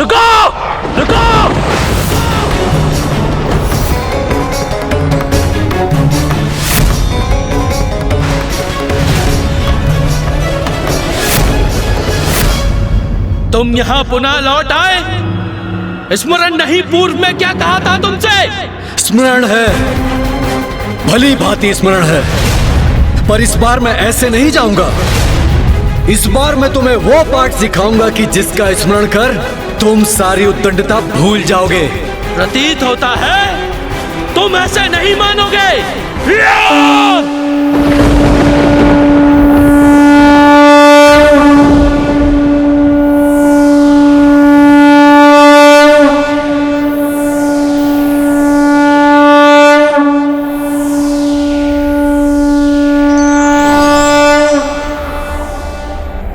रुको, रुको। तुम यहाँ पुनः लौट आए। स्मरण नहीं पूर्व में क्या कहा था तुमसे? स्मरण है, भली भांति स्मरण है, पर इस बार मैं ऐसे नहीं जाऊंगा। इस बार मैं तुम्हें वो पाठ सिखाऊंगा कि जिसका स्मरण कर तुम सारी उद्दंडता भूल जाओगे। प्रतीत होता है तुम ऐसे नहीं मानोगे।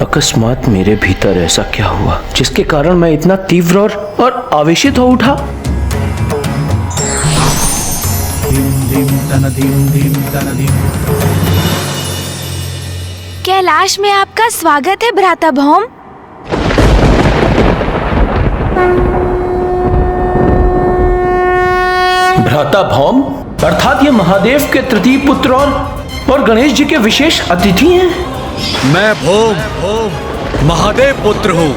अकस्मात मेरे भीतर ऐसा क्या हुआ जिसके कारण मैं इतना तीव्र और आवेशित हो उठा? कैलाश में आपका स्वागत है भ्राता भौम। भ्राता भौम अर्थात ये महादेव के तृतीय पुत्र और गणेश जी के विशेष अतिथि हैं। मैं भौम महादेव पुत्र हूँ।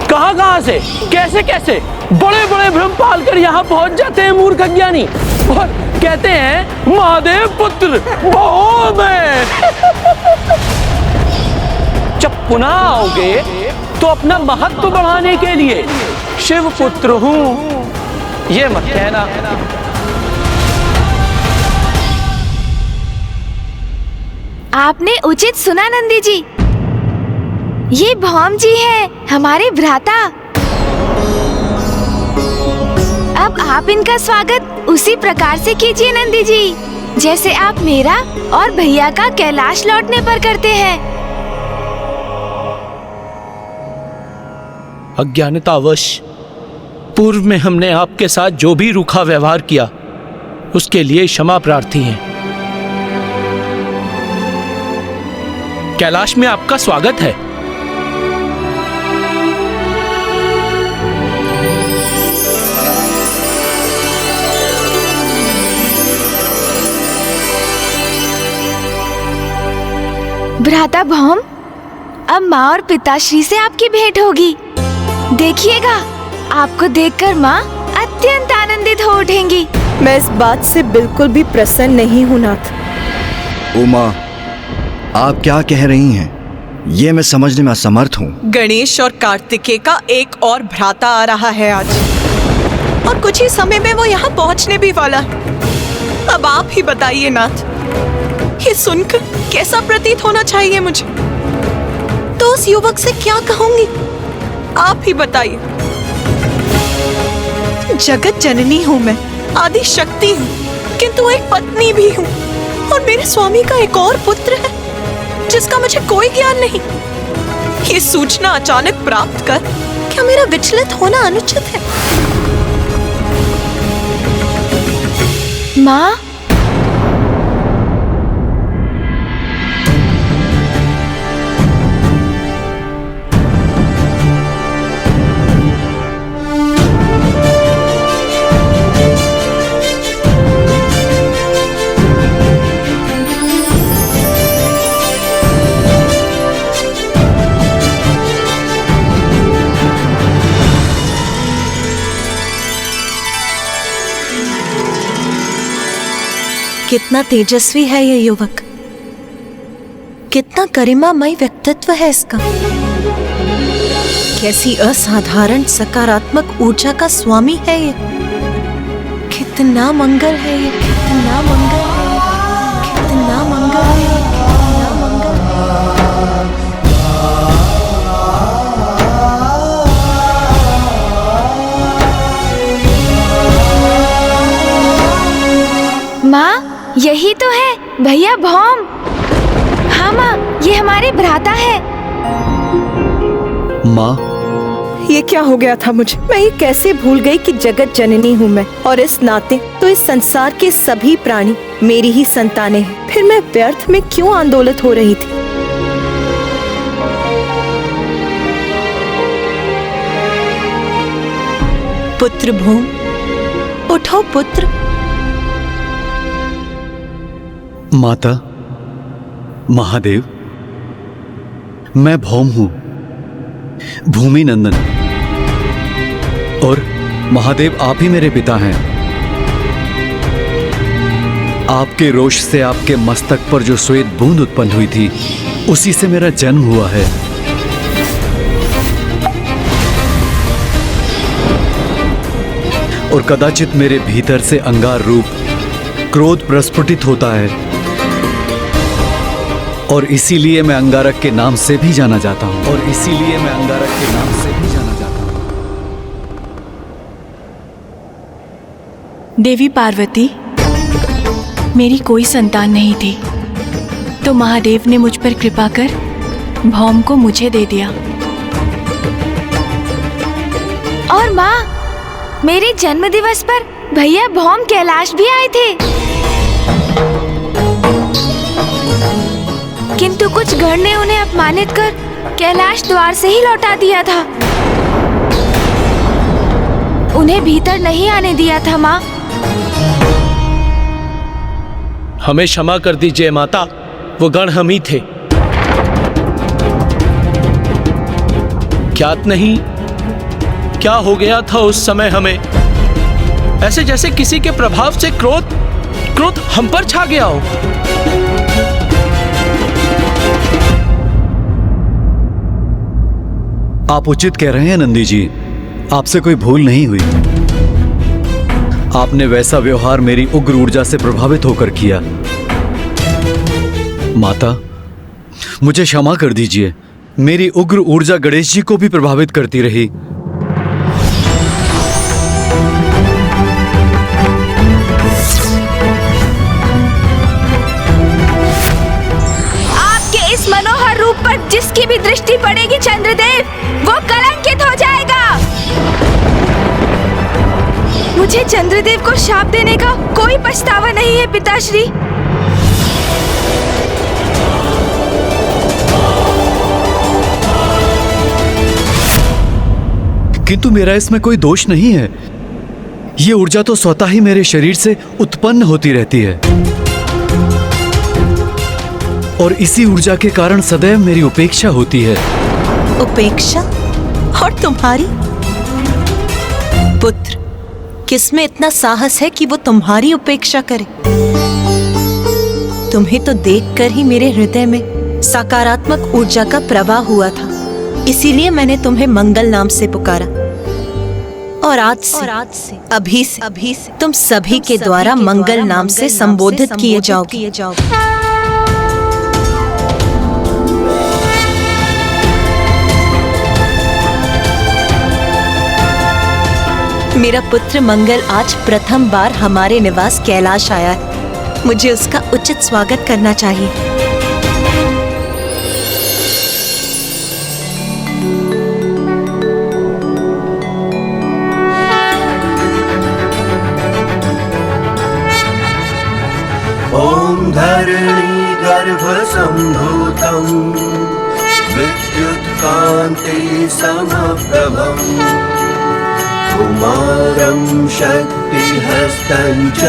कहाँ से, कैसे कैसे बड़े बड़े भ्रम पाल कर यहाँ पहुँच जाते हैं मूर्ख अज्ञानी, और कहते हैं महादेव पुत्र भौम है। जब पुनः आओगे तो अपना महत्व बढ़ाने के लिए शिव पुत्र हूँ ये मत कहना। आपने उचित सुना नंदी जी, ये भौम जी है हमारे भ्राता। अब आप इनका स्वागत उसी प्रकार से कीजिए नंदी जी, जैसे आप मेरा और भैया का कैलाश लौटने पर करते हैं। अज्ञानतावश पूर्व में हमने आपके साथ जो भी रूखा व्यवहार किया उसके लिए क्षमा प्रार्थी हैं। कैलाश में आपका स्वागत है। भ्राता भौम, अब माँ और पिताश्री से आपकी भेंट होगी। देखिएगा, आपको देखकर माँ अत्यंत आनंदित हो उठेंगी। मैं इस बात से बिल्कुल भी प्रसन्न नहीं हूँ नाथ। उमा, आप क्या कह रही हैं? ये मैं समझने में असमर्थ हूँ। गणेश और कार्तिकेय का एक और भ्राता आ रहा है आज, और कुछ ही समय में वो यहाँ पहुँचने भी वाला है। अब आप ही बताइए नाथ, ये सुनकर कैसा प्रतीत होना चाहिए मुझे? तो उस युवक से क्या कहूंगी, आप ही बताइए। जगत जननी हूँ मैं, आदि शक्ति हूँ, किंतु एक पत्नी भी हूँ, और मेरे स्वामी का एक और पुत्र है जिसका मुझे कोई ज्ञान नहीं। ये सूचना अचानक प्राप्त कर क्या मेरा विचलित होना अनुचित है? माँ, कितना तेजस्वी है ये युवक, कितना गरिमामय व्यक्तित्व है इसका। कैसी असाधारण सकारात्मक ऊर्जा का स्वामी है ये। कितना मंगल है ये, कितना मंगल है ये, कितना मंगल है ये, कितना मंगल है। माँ, यही तो है भैया भौम। हाँ माँ, ये हमारे भ्राता है। माँ, ये क्या हो गया था मुझे? मैं ये कैसे भूल गई कि जगत जननी हूँ मैं, और इस नाते तो इस संसार के सभी प्राणी मेरी ही संतानें हैं। फिर मैं व्यर्थ में क्यों आंदोलित हो रही थी? पुत्र भूम, उठो पुत्र। माता, महादेव, मैं भौम हूं, भूमि नंदन। और महादेव, आप ही मेरे पिता हैं। आपके रोष से आपके मस्तक पर जो श्वेत बूंद उत्पन्न हुई थी, उसी से मेरा जन्म हुआ है। और कदाचित मेरे भीतर से अंगार रूप क्रोध प्रस्फुटित होता है, और इसीलिए मैं अंगारक के नाम से भी जाना जाता हूं। देवी पार्वती, मेरी कोई संतान नहीं थी, तो महादेव ने मुझ पर कृपा कर भौम को मुझे दे दिया। और माँ, मेरे जन्म दिवस पर भैया भौम कैलाश भी आए थे, किंतु कुछ गण ने उन्हें अपमानित कर कैलाश द्वार से ही लौटा दिया था। उन्हें भीतर नहीं आने दिया था माँ। हमें क्षमा कर दीजिए माता, वो गण हम ही थे। ज्ञात नहीं क्या हो गया था उस समय हमें, ऐसे जैसे किसी के प्रभाव से क्रोध हम पर छा गया हो। आप उचित कह रहे हैं नंदी जी, आपसे कोई भूल नहीं हुई। आपने वैसा व्यवहार मेरी उग्र ऊर्जा से प्रभावित होकर किया। माता, मुझे क्षमा कर दीजिए, मेरी उग्र ऊर्जा गणेश जी को भी प्रभावित करती रही। आपके इस मनोहर रूप पर जिसकी भी दृष्टि पड़ेगी चंद्रदेव, वो कलंकित हो जाएगा। मुझे चंद्रदेव को शाप देने का कोई पछतावा नहीं है पिताश्री। किंतु मेरा इसमें कोई दोष नहीं है। ये ऊर्जा तो स्वतः ही मेरे शरीर से उत्पन्न होती रहती है, और इसी ऊर्जा के कारण सदैव मेरी उपेक्षा होती है। उपेक्षा? और तुम्हारी? पुत्र, किसमें इतना साहस है कि वो तुम्हारी उपेक्षा करे? तुम्हें तो देखकर ही मेरे हृदय में सकारात्मक ऊर्जा का प्रवाह हुआ था, इसीलिए मैंने तुम्हें मंगल नाम से पुकारा। और आज से अभी से तुम सभी के द्वारा मंगल नाम से संबोधित किए जाओगे। मेरा पुत्र मंगल आज प्रथम बार हमारे निवास कैलाश आया है। मुझे उसका उचित स्वागत करना चाहिए। ओम धरणी गर्भ संभूतं विद्युत कांति समप्रभम् कुमारं शक्तिहस्तं च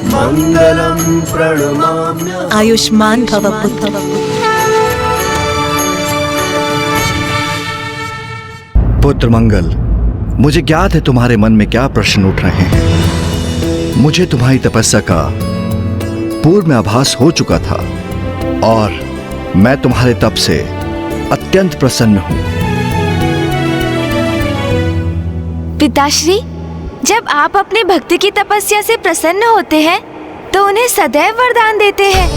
मंगलं प्रणमाम्यहम्। आयुष्मान भव पुत्र। पुत्र मंगल, मुझे ज्ञात है तुम्हारे मन में क्या प्रश्न उठ रहे हैं। मुझे तुम्हारी तपस्या का पूर्व में आभास हो चुका था, और मैं तुम्हारे तप से अत्यंत प्रसन्न हूं। पिताश्री, जब आप अपने भक्ति की तपस्या से प्रसन्न होते हैं तो उन्हें सदैव वरदान देते हैं,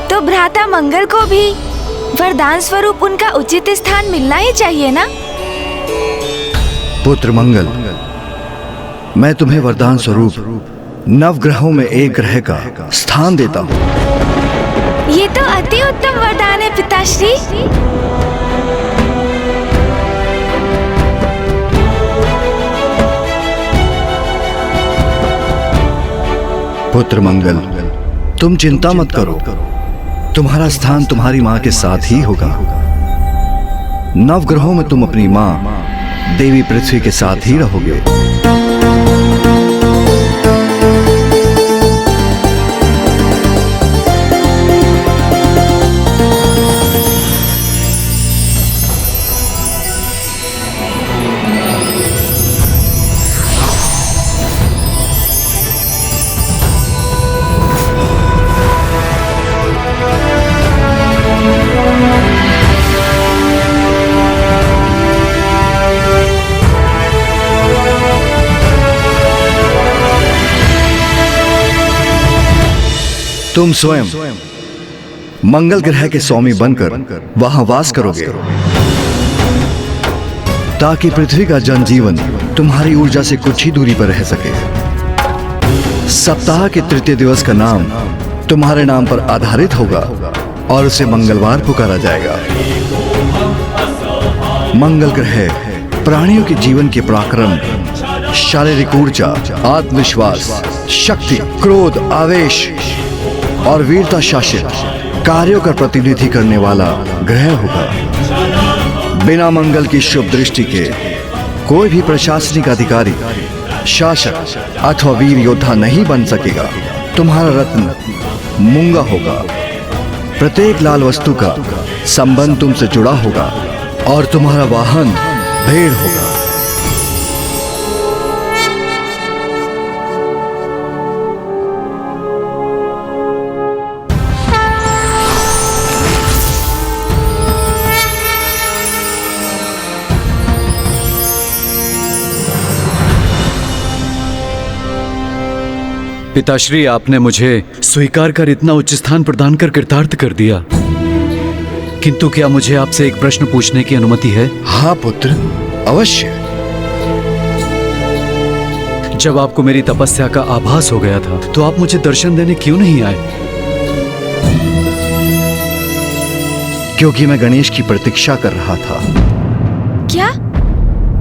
तो भ्राता मंगल को भी वरदान स्वरूप उनका उचित स्थान मिलना ही चाहिए ना? पुत्र मंगल, मैं तुम्हें वरदान स्वरूप नवग्रहों में एक ग्रह का स्थान देता हूं। ये तो अति उत्तम वरदान है पिताश्री। पुत्र मंगल, तुम चिंता मत करो, तुम्हारा स्थान तुम्हारी मां के साथ ही होगा। नवग्रहों में तुम अपनी मां देवी पृथ्वी के साथ ही रहोगे। तुम स्वयं मंगल ग्रह के स्वामी बनकर वहां वास करोगे, ताकि पृथ्वी का जनजीवन तुम्हारी ऊर्जा से कुछ ही दूरी पर रह सके। सप्ताह के तृतीय दिवस का नाम तुम्हारे नाम पर आधारित होगा और उसे मंगलवार पुकारा जाएगा। मंगल ग्रह प्राणियों के जीवन के पराक्रम, शारीरिक ऊर्जा, आत्मविश्वास, शक्ति, क्रोध, आवेश और वीरता शासित कार्यों का प्रतिनिधि करने वाला ग्रह होगा। बिना मंगल की शुभ दृष्टि के कोई भी प्रशासनिक अधिकारी, शासक अथवा वीर योद्धा नहीं बन सकेगा। तुम्हारा रत्न मूंगा होगा। प्रत्येक लाल वस्तु का संबंध तुमसे जुड़ा होगा और तुम्हारा वाहन भेड़ होगा। पिताश्री, आपने मुझे स्वीकार कर इतना उच्च स्थान प्रदान कर कृतार्थ कर दिया, किंतु क्या मुझे आपसे एक प्रश्न पूछने की अनुमति है? हाँ पुत्र, अवश्य। जब आपको मेरी तपस्या का आभास हो गया था तो आप मुझे दर्शन देने क्यों नहीं आए? क्योंकि मैं गणेश की प्रतीक्षा कर रहा था। क्या?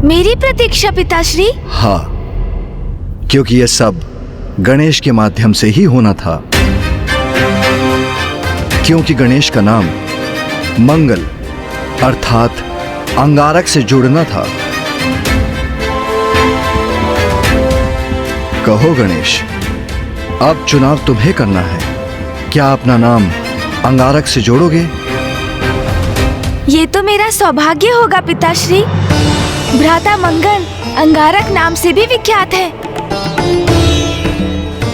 मेरी प्रतीक्षा पिताश्री? हाँ, क्योंकि यह सब गणेश के माध्यम से ही होना था। क्योंकि गणेश का नाम मंगल अर्थात अंगारक से जुड़ना था। कहो गणेश, अब चुनाव तुम्हें करना है। क्या अपना नाम अंगारक से जोड़ोगे? ये तो मेरा सौभाग्य होगा पिताश्री। भ्राता मंगल अंगारक नाम से भी विख्यात है।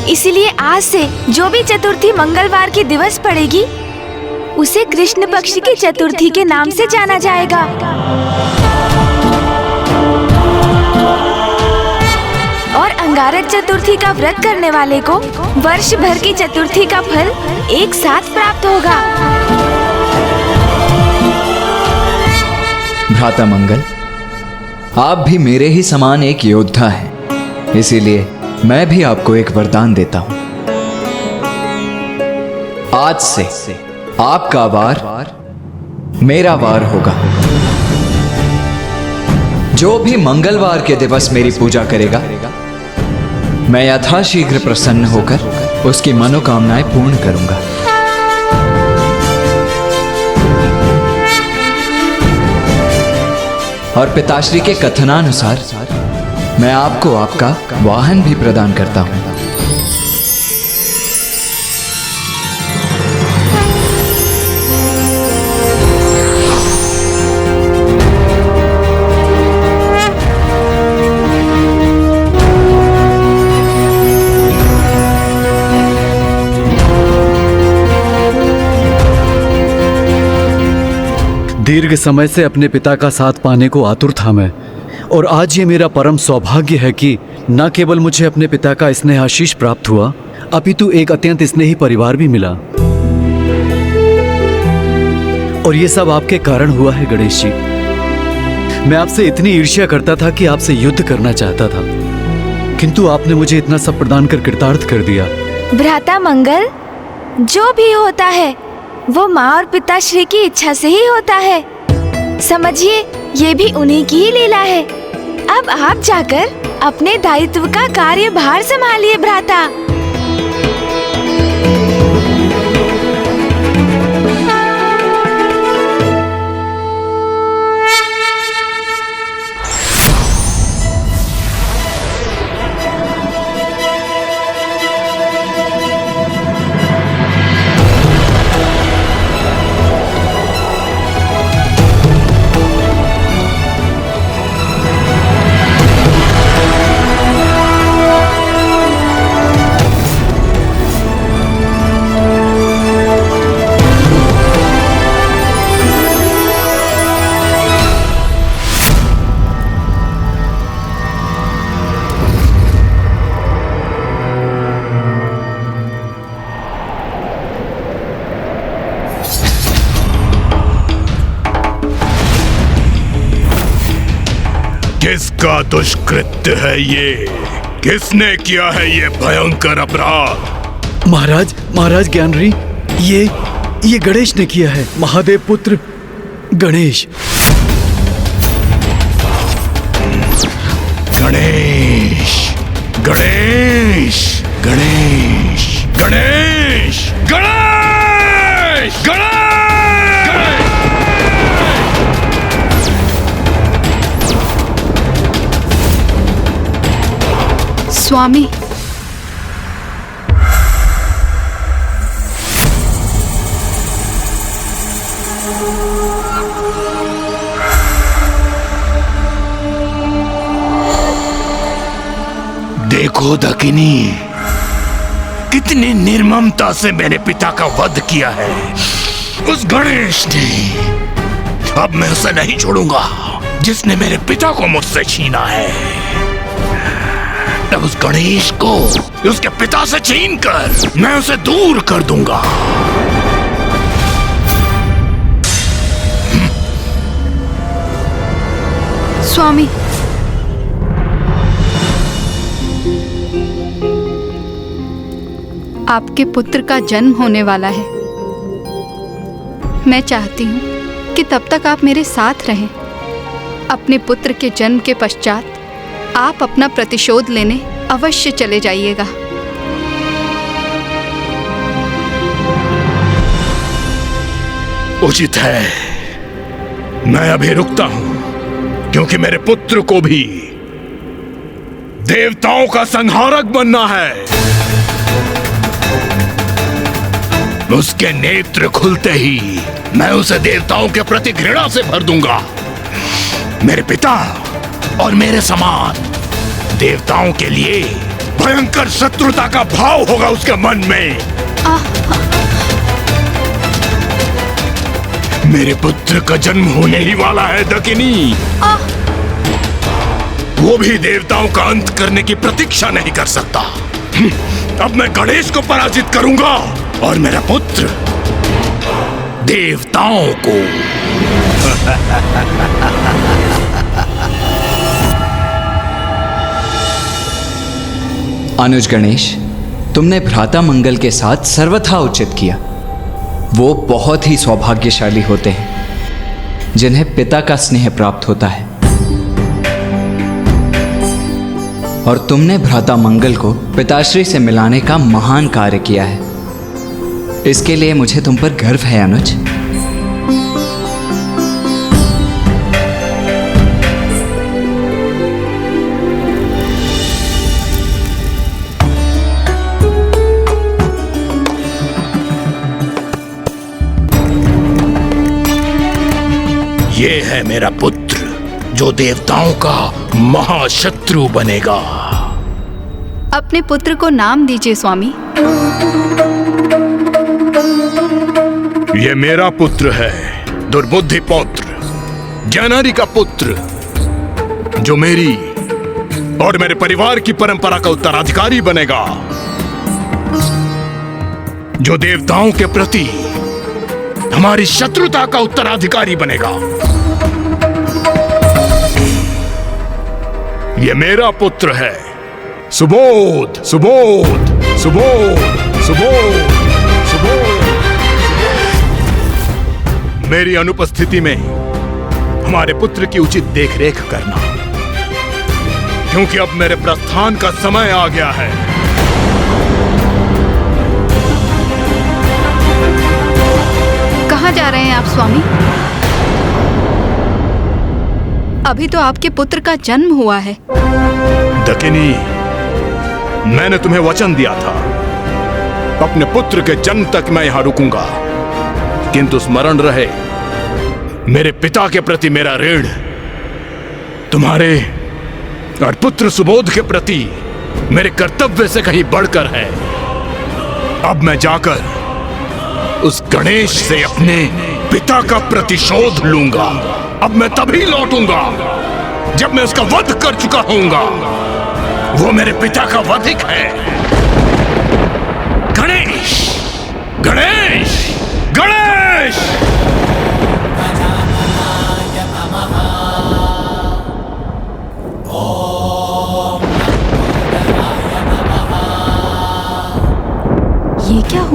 इसलिए आज से जो भी चतुर्थी मंगलवार की दिवस पड़ेगी उसे कृष्ण पक्ष की चतुर्थी के नाम से जाना जाएगा। और अंगारक चतुर्थी का व्रत करने वाले को वर्ष भर की चतुर्थी का फल एक साथ प्राप्त होगा। भ्राता मंगल, आप भी मेरे ही समान एक योद्धा हैं, इसीलिए मैं भी आपको एक वरदान देता हूं। आज से आपका वार मेरा वार होगा। जो भी मंगलवार के दिवस मेरी पूजा करेगा, मैं यथाशीघ्र प्रसन्न होकर उसकी मनोकामनाएं पूर्ण करूंगा। और पिताश्री के कथनानुसार मैं आपको आपका वाहन भी प्रदान करता हूं। दीर्घ समय से अपने पिता का साथ पाने को आतुर था मैं, और आज ये मेरा परम सौभाग्य है कि न केवल मुझे अपने पिता का स्नेह आशीष प्राप्त हुआ, अपितु एक अत्यंत स्नेही परिवार भी मिला। और ये सब आपके कारण हुआ है गणेश जी। मैं आपसे इतनी ईर्ष्या करता था कि आपसे युद्ध करना चाहता था, किंतु आपने मुझे इतना सब प्रदान कर कृतार्थ कर दिया। भ्राता मंगल, जो भी होता है वो माँ और पिताश्री की इच्छा से ही होता है। समझिए, ये भी उन्हीं की ही लीला है। अब आप जाकर अपने दायित्व का कार्यभार संभालिए भ्राता। किसका दुष्कृत्य है ये? किसने किया है ये भयंकर अपराध? महाराज ज्ञानरी, ये गणेश ने किया है। महादेव पुत्र गणेश। गणेश गणेश गणेश गणेश गणेश गणेश। स्वामी, देखो दकिनी, कितनी निर्ममता से मेरे पिता का वध किया है उस गणेश ने। अब मैं उसे नहीं छोड़ूंगा जिसने मेरे पिता को मुझसे छीना है। अब उस गणेश को उसके पिता से छीनकर मैं उसे दूर कर दूंगा। स्वामी, आपके पुत्र का जन्म होने वाला है। मैं चाहती हूँ कि तब तक आप मेरे साथ रहें। अपने पुत्र के जन्म के पश्चात आप अपना प्रतिशोध लेने अवश्य चले जाइएगा। उचित है, मैं अभी रुकता हूं, क्योंकि मेरे पुत्र को भी देवताओं का संहारक बनना है। उसके नेत्र खुलते ही मैं उसे देवताओं के प्रति घृणा से भर दूंगा। मेरे पिता और मेरे समान देवताओं के लिए भयंकर शत्रुता का भाव होगा उसके मन में। मेरे पुत्र का जन्म होने ही वाला है दकिनी। वो भी देवताओं का अंत करने की प्रतीक्षा नहीं कर सकता। अब मैं गणेश को पराजित करूंगा और मेरा पुत्र देवताओं को। अनुज गणेश, तुमने भ्राता मंगल के साथ सर्वथा उचित किया। वो बहुत ही सौभाग्यशाली होते हैं जिन्हें पिता का स्नेह प्राप्त होता है, और तुमने भ्राता मंगल को पिताश्री से मिलाने का महान कार्य किया है। इसके लिए मुझे तुम पर गर्व है अनुज। ये है मेरा पुत्र जो देवताओं का महाशत्रु बनेगा। अपने पुत्र को नाम दीजिए स्वामी। ये मेरा पुत्र है, दुर्बुद्धि पौत्र, ज्ञानारी का पुत्र, जो मेरी और मेरे परिवार की परंपरा का उत्तराधिकारी बनेगा, जो देवताओं के प्रति हमारी शत्रुता का उत्तराधिकारी बनेगा। ये मेरा पुत्र है, सुबोध सुबोध सुबोध सुबोध सुबोध। मेरी अनुपस्थिति में हमारे पुत्र की उचित देखरेख करना, क्योंकि अब मेरे प्रस्थान का समय आ गया है। कहाँ जा रहे हैं आप स्वामी? अभी तो आपके पुत्र का जन्म हुआ है। दकिनी, मैंने तुम्हें वचन दिया था अपने पुत्र के जन्म तक मैं यहां रुकूंगा, किंतु स्मरण रहे मेरे पिता के प्रति मेरा ऋण तुम्हारे और पुत्र सुबोध के प्रति मेरे कर्तव्य से कहीं बढ़कर है। अब मैं जाकर उस गणेश से अपने पिता का प्रतिशोध लूंगा। अब मैं तभी लौटूंगा जब मैं उसका वध कर चुका होऊंगा। वो मेरे पिता का वधिक है। गणेश गणेश गणेश।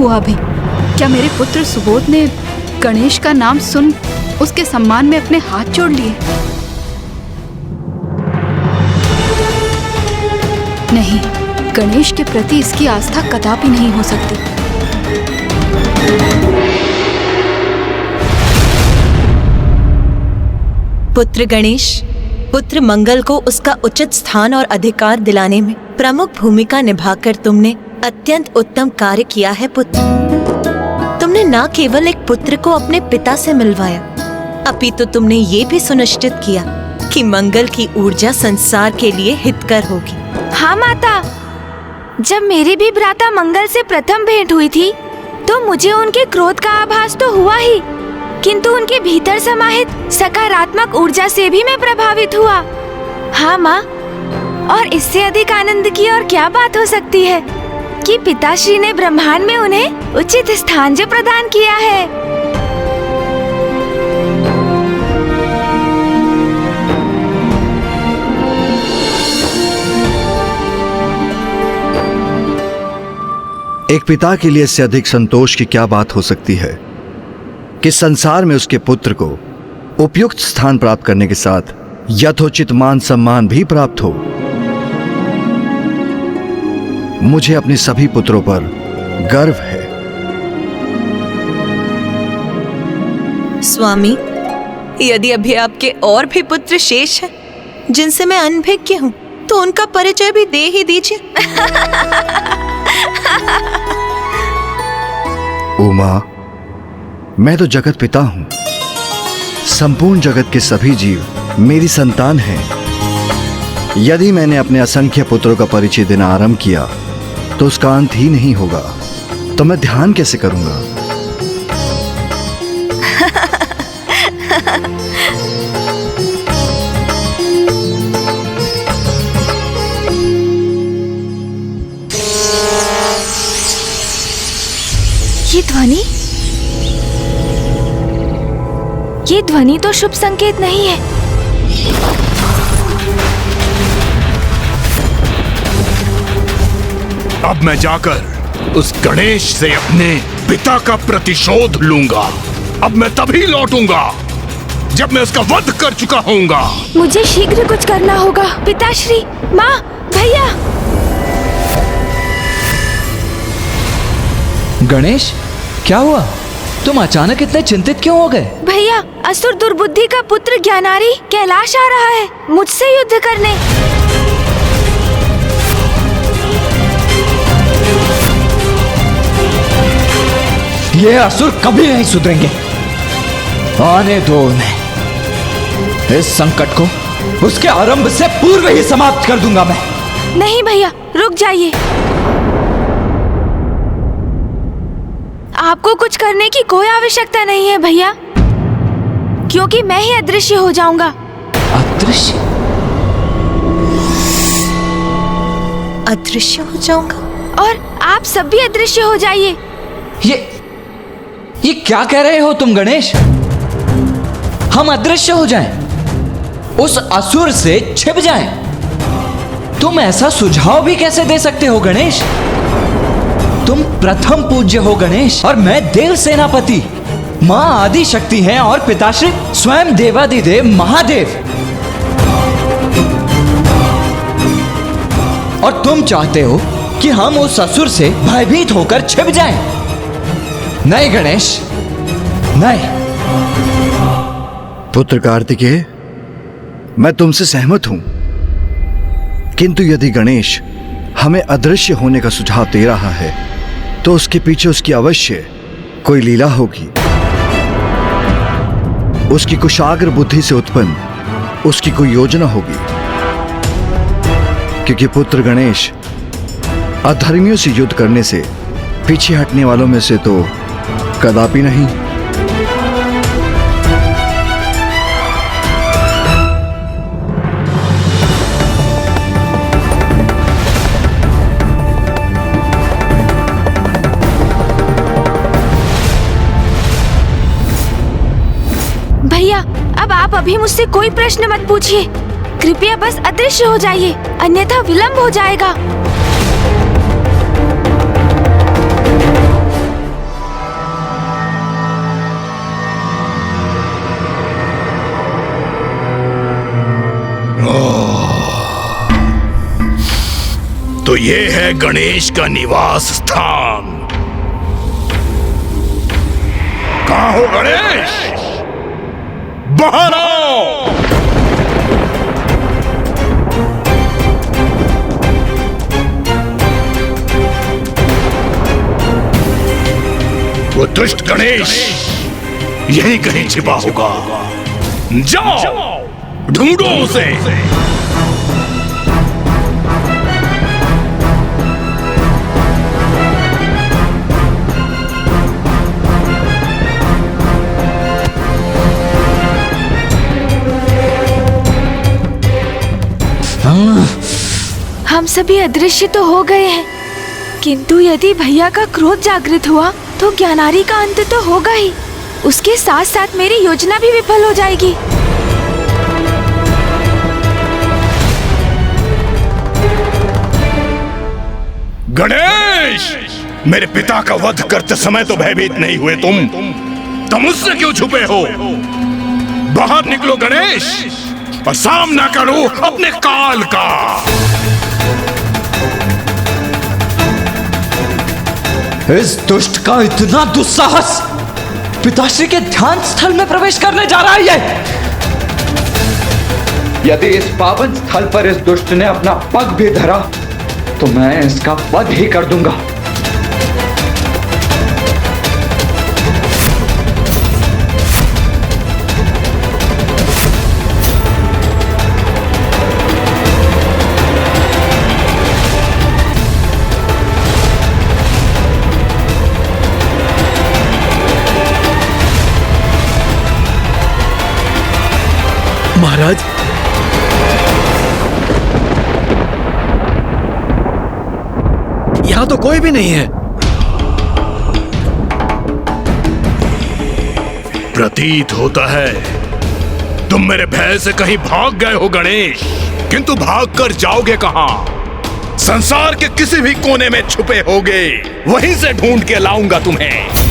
हुआ अभी? क्या मेरे पुत्र सुबोध ने गणेश का नाम सुन उसके सम्मान में अपने हाथ जोड़ लिए? नहीं, गणेश के प्रति इसकी आस्था कदापि नहीं हो सकती। पुत्र गणेश, पुत्र मंगल को उसका उचित स्थान और अधिकार दिलाने में प्रमुख भूमिका निभाकर तुमने अत्यंत उत्तम कार्य किया है पुत्र। तुमने न केवल एक पुत्र को अपने पिता से मिलवाया, अपितु तुमने ये भी सुनिश्चित किया कि मंगल की ऊर्जा संसार के लिए हितकर होगी। हाँ माता, जब मेरी भी भ्राता मंगल से प्रथम भेंट हुई थी तो मुझे उनके क्रोध का आभास तो हुआ ही, किंतु उनके भीतर समाहित सकारात्मक ऊर्जा से भी मैं प्रभावित हुआ। हाँ माँ, और इससे अधिक आनंद की और क्या बात हो सकती है कि पिताश्री ने ब्रह्मांड में उन्हें उचित स्थान जो प्रदान किया है। एक पिता के लिए इससे अधिक संतोष की क्या बात हो सकती है कि संसार में उसके पुत्र को उपयुक्त स्थान प्राप्त करने के साथ यथोचित मान सम्मान भी प्राप्त हो। मुझे अपने सभी पुत्रों पर गर्व है। स्वामी, यदि अभी आपके और भी पुत्र शेष हैं जिनसे मैं अनभिज्ञ हूँ तो उनका परिचय भी दे ही दीजिए। उमा, मैं तो जगत पिता हूं। संपूर्ण जगत के सभी जीव मेरी संतान हैं। यदि मैंने अपने असंख्य पुत्रों का परिचय देना आरंभ किया तो उसका अंत ही नहीं होगा, तो मैं ध्यान कैसे करूंगा? ये ध्वनि तो शुभ संकेत नहीं है। अब मैं जाकर उस गणेश से अपने पिता का प्रतिशोध लूंगा। अब मैं तभी लौटूंगा जब मैं उसका वध कर चुका होऊंगा। मुझे शीघ्र कुछ करना होगा। पिताश्री, माँ, भैया। गणेश, क्या हुआ? तुम अचानक इतने चिंतित क्यों हो गए? भैया, असुर दुर्बुद्धि का पुत्र ज्ञानारी कैलाश आ रहा है मुझसे युद्ध करने। ये असुर कभी नहीं सुधरेंगे। आने दो उन्हें। इस संकट को उसके आरंभ से पूर्व ही समाप्त कर दूंगा मैं। नहीं भैया, रुक जाइए। आपको कुछ करने की कोई आवश्यकता नहीं है भैया, क्योंकि मैं ही अदृश्य हो जाऊंगा। अदृश्य? अदृश्य हो जाऊंगा? और आप सब भी अदृश्य हो जाइए। ये क्या कह रहे हो तुम गणेश? हम अदृश्य हो जाएं, उस असुर से छिप जाएं? तुम ऐसा सुझाव भी कैसे दे सकते हो गणेश? तुम प्रथम पूज्य हो गणेश, और मैं देव सेनापति। मां आदि शक्ति हैं और पिताश्री स्वयं देवादिदेव महादेव। और तुम चाहते हो कि हम उस असुर से भयभीत होकर छिप जाएं? नहीं गणेश, नहीं। पुत्र कार्तिकेय, मैं तुमसे सहमत हूं, किंतु यदि गणेश हमें अदृश्य होने का सुझाव दे रहा है तो उसके पीछे उसकी अवश्य कोई लीला होगी। उसकी कुशाग्र बुद्धि से उत्पन्न उसकी कोई योजना होगी, क्योंकि पुत्र गणेश अधर्मियों से युद्ध करने से पीछे हटने वालों में से तो कदापि नहीं। भैया, अब आप अभी मुझसे कोई प्रश्न मत पूछिए। कृपया बस अदृश्य हो जाइए, अन्यथा विलंब हो जाएगा। ये है गणेश का निवास स्थान। कहाँ हो गणेश? बाहर आओ। वो दुष्ट गणेश यहीं कहीं छिपा होगा। जाओ ढूंढो उसे। हम सभी अदृश्य तो हो गए हैं, किंतु यदि भैया का क्रोध जागृत हुआ तो ज्ञानारी का अंत तो होगा ही। उसके साथ साथ मेरी योजना भी विफल हो जाएगी। गणेश, मेरे पिता का वध करते समय तो भयभीत नहीं हुए तुम मुझसे क्यों छुपे हो? बाहर निकलो गणेश और सामना करो अपने काल का। इस दुष्ट का इतना दुस्साहस पिताश्री के ध्यान स्थल में प्रवेश करने जा रहा है। यदि इस पावन स्थल पर इस दुष्ट ने अपना पग भी धरा तो मैं इसका वध ही कर दूंगा। महाराज, यहां तो कोई भी नहीं है। प्रतीत होता है तुम मेरे भय से कहीं भाग गए हो गणेश, किंतु भाग कर जाओगे कहां? संसार के किसी भी कोने में छुपे होगे, वहीं से ढूंढ के लाऊंगा तुम्हें।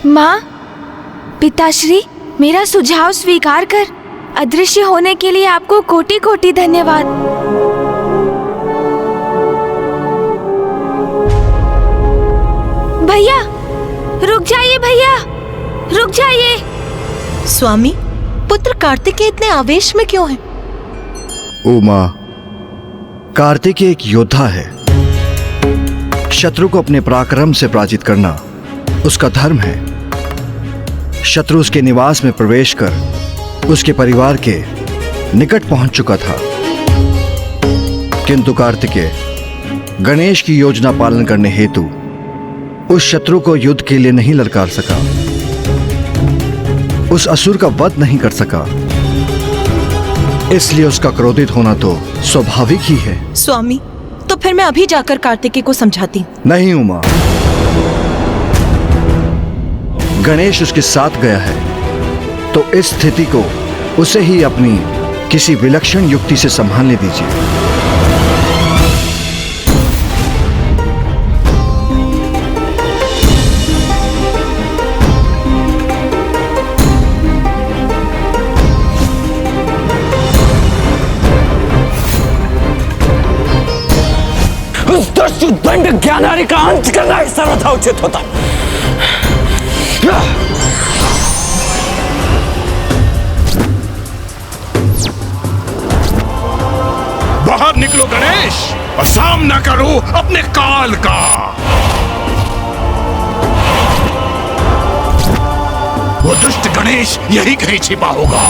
माँ, पिताश्री, मेरा सुझाव स्वीकार कर अदृश्य होने के लिए आपको कोटि कोटि धन्यवाद। भैया, रुक जाइए भैया, रुक जाइए। स्वामी, पुत्र कार्तिकेय इतने आवेश में क्यों है? उमा, कार्तिकेय एक योद्धा है। शत्रु को अपने पराक्रम से पराजित करना उसका धर्म है। शत्रु उसके निवास में प्रवेश कर उसके परिवार के निकट पहुंच चुका था, किंतु कार्तिकेय गणेश की योजना पालन करने हेतु उस शत्रु को युद्ध के लिए नहीं ललकार सका, उस असुर का वध नहीं कर सका। इसलिए उसका क्रोधित होना तो स्वाभाविक ही है। स्वामी, तो फिर मैं अभी जाकर कार्तिकेय को समझाती हूँ। नहीं उमा, गणेश उसके साथ गया है, तो इस स्थिति को उसे ही अपनी किसी विलक्षण युक्ति से संभालने दीजिए। उस दुष्ट दंड ज्ञानारी का अंत करना ही सर्वथा उचित होता। बाहर निकलो गणेश और सामना करो अपने काल का। वो दुष्ट गणेश यही कहीं छिपा होगा।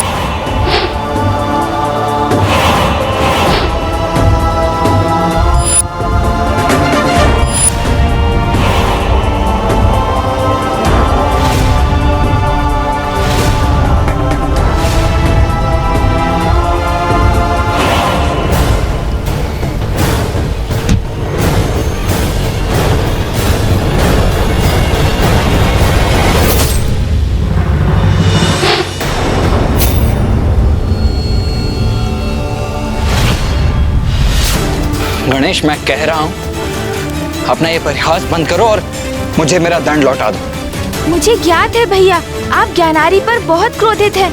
गणेश, मैं कह रहा हूं अपना ये परिहास बंद करो और मुझे मेरा दंड लौटा दो। मुझे ज्ञात है भैया, आप ज्ञानारी पर बहुत क्रोधित हैं।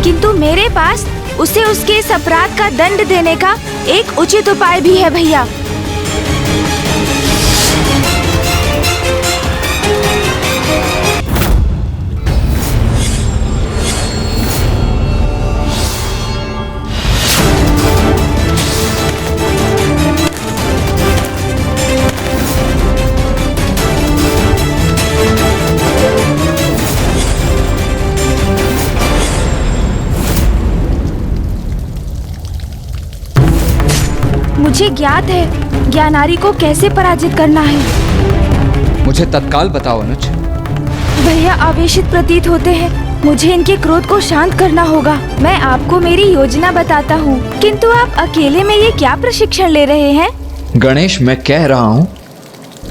किंतु मेरे पास उसे उसके इस अपराध का दंड देने का एक उचित उपाय भी है भैया। मुझे ज्ञात है ज्ञानारी को कैसे पराजित करना है। मुझे तत्काल बताओ अनुज। भैया आवेशित प्रतीत होते हैं, मुझे इनके क्रोध को शांत करना होगा। मैं आपको मेरी योजना बताता हूँ, किंतु आप अकेले में ये क्या प्रशिक्षण ले रहे हैं? गणेश, मैं कह रहा हूँ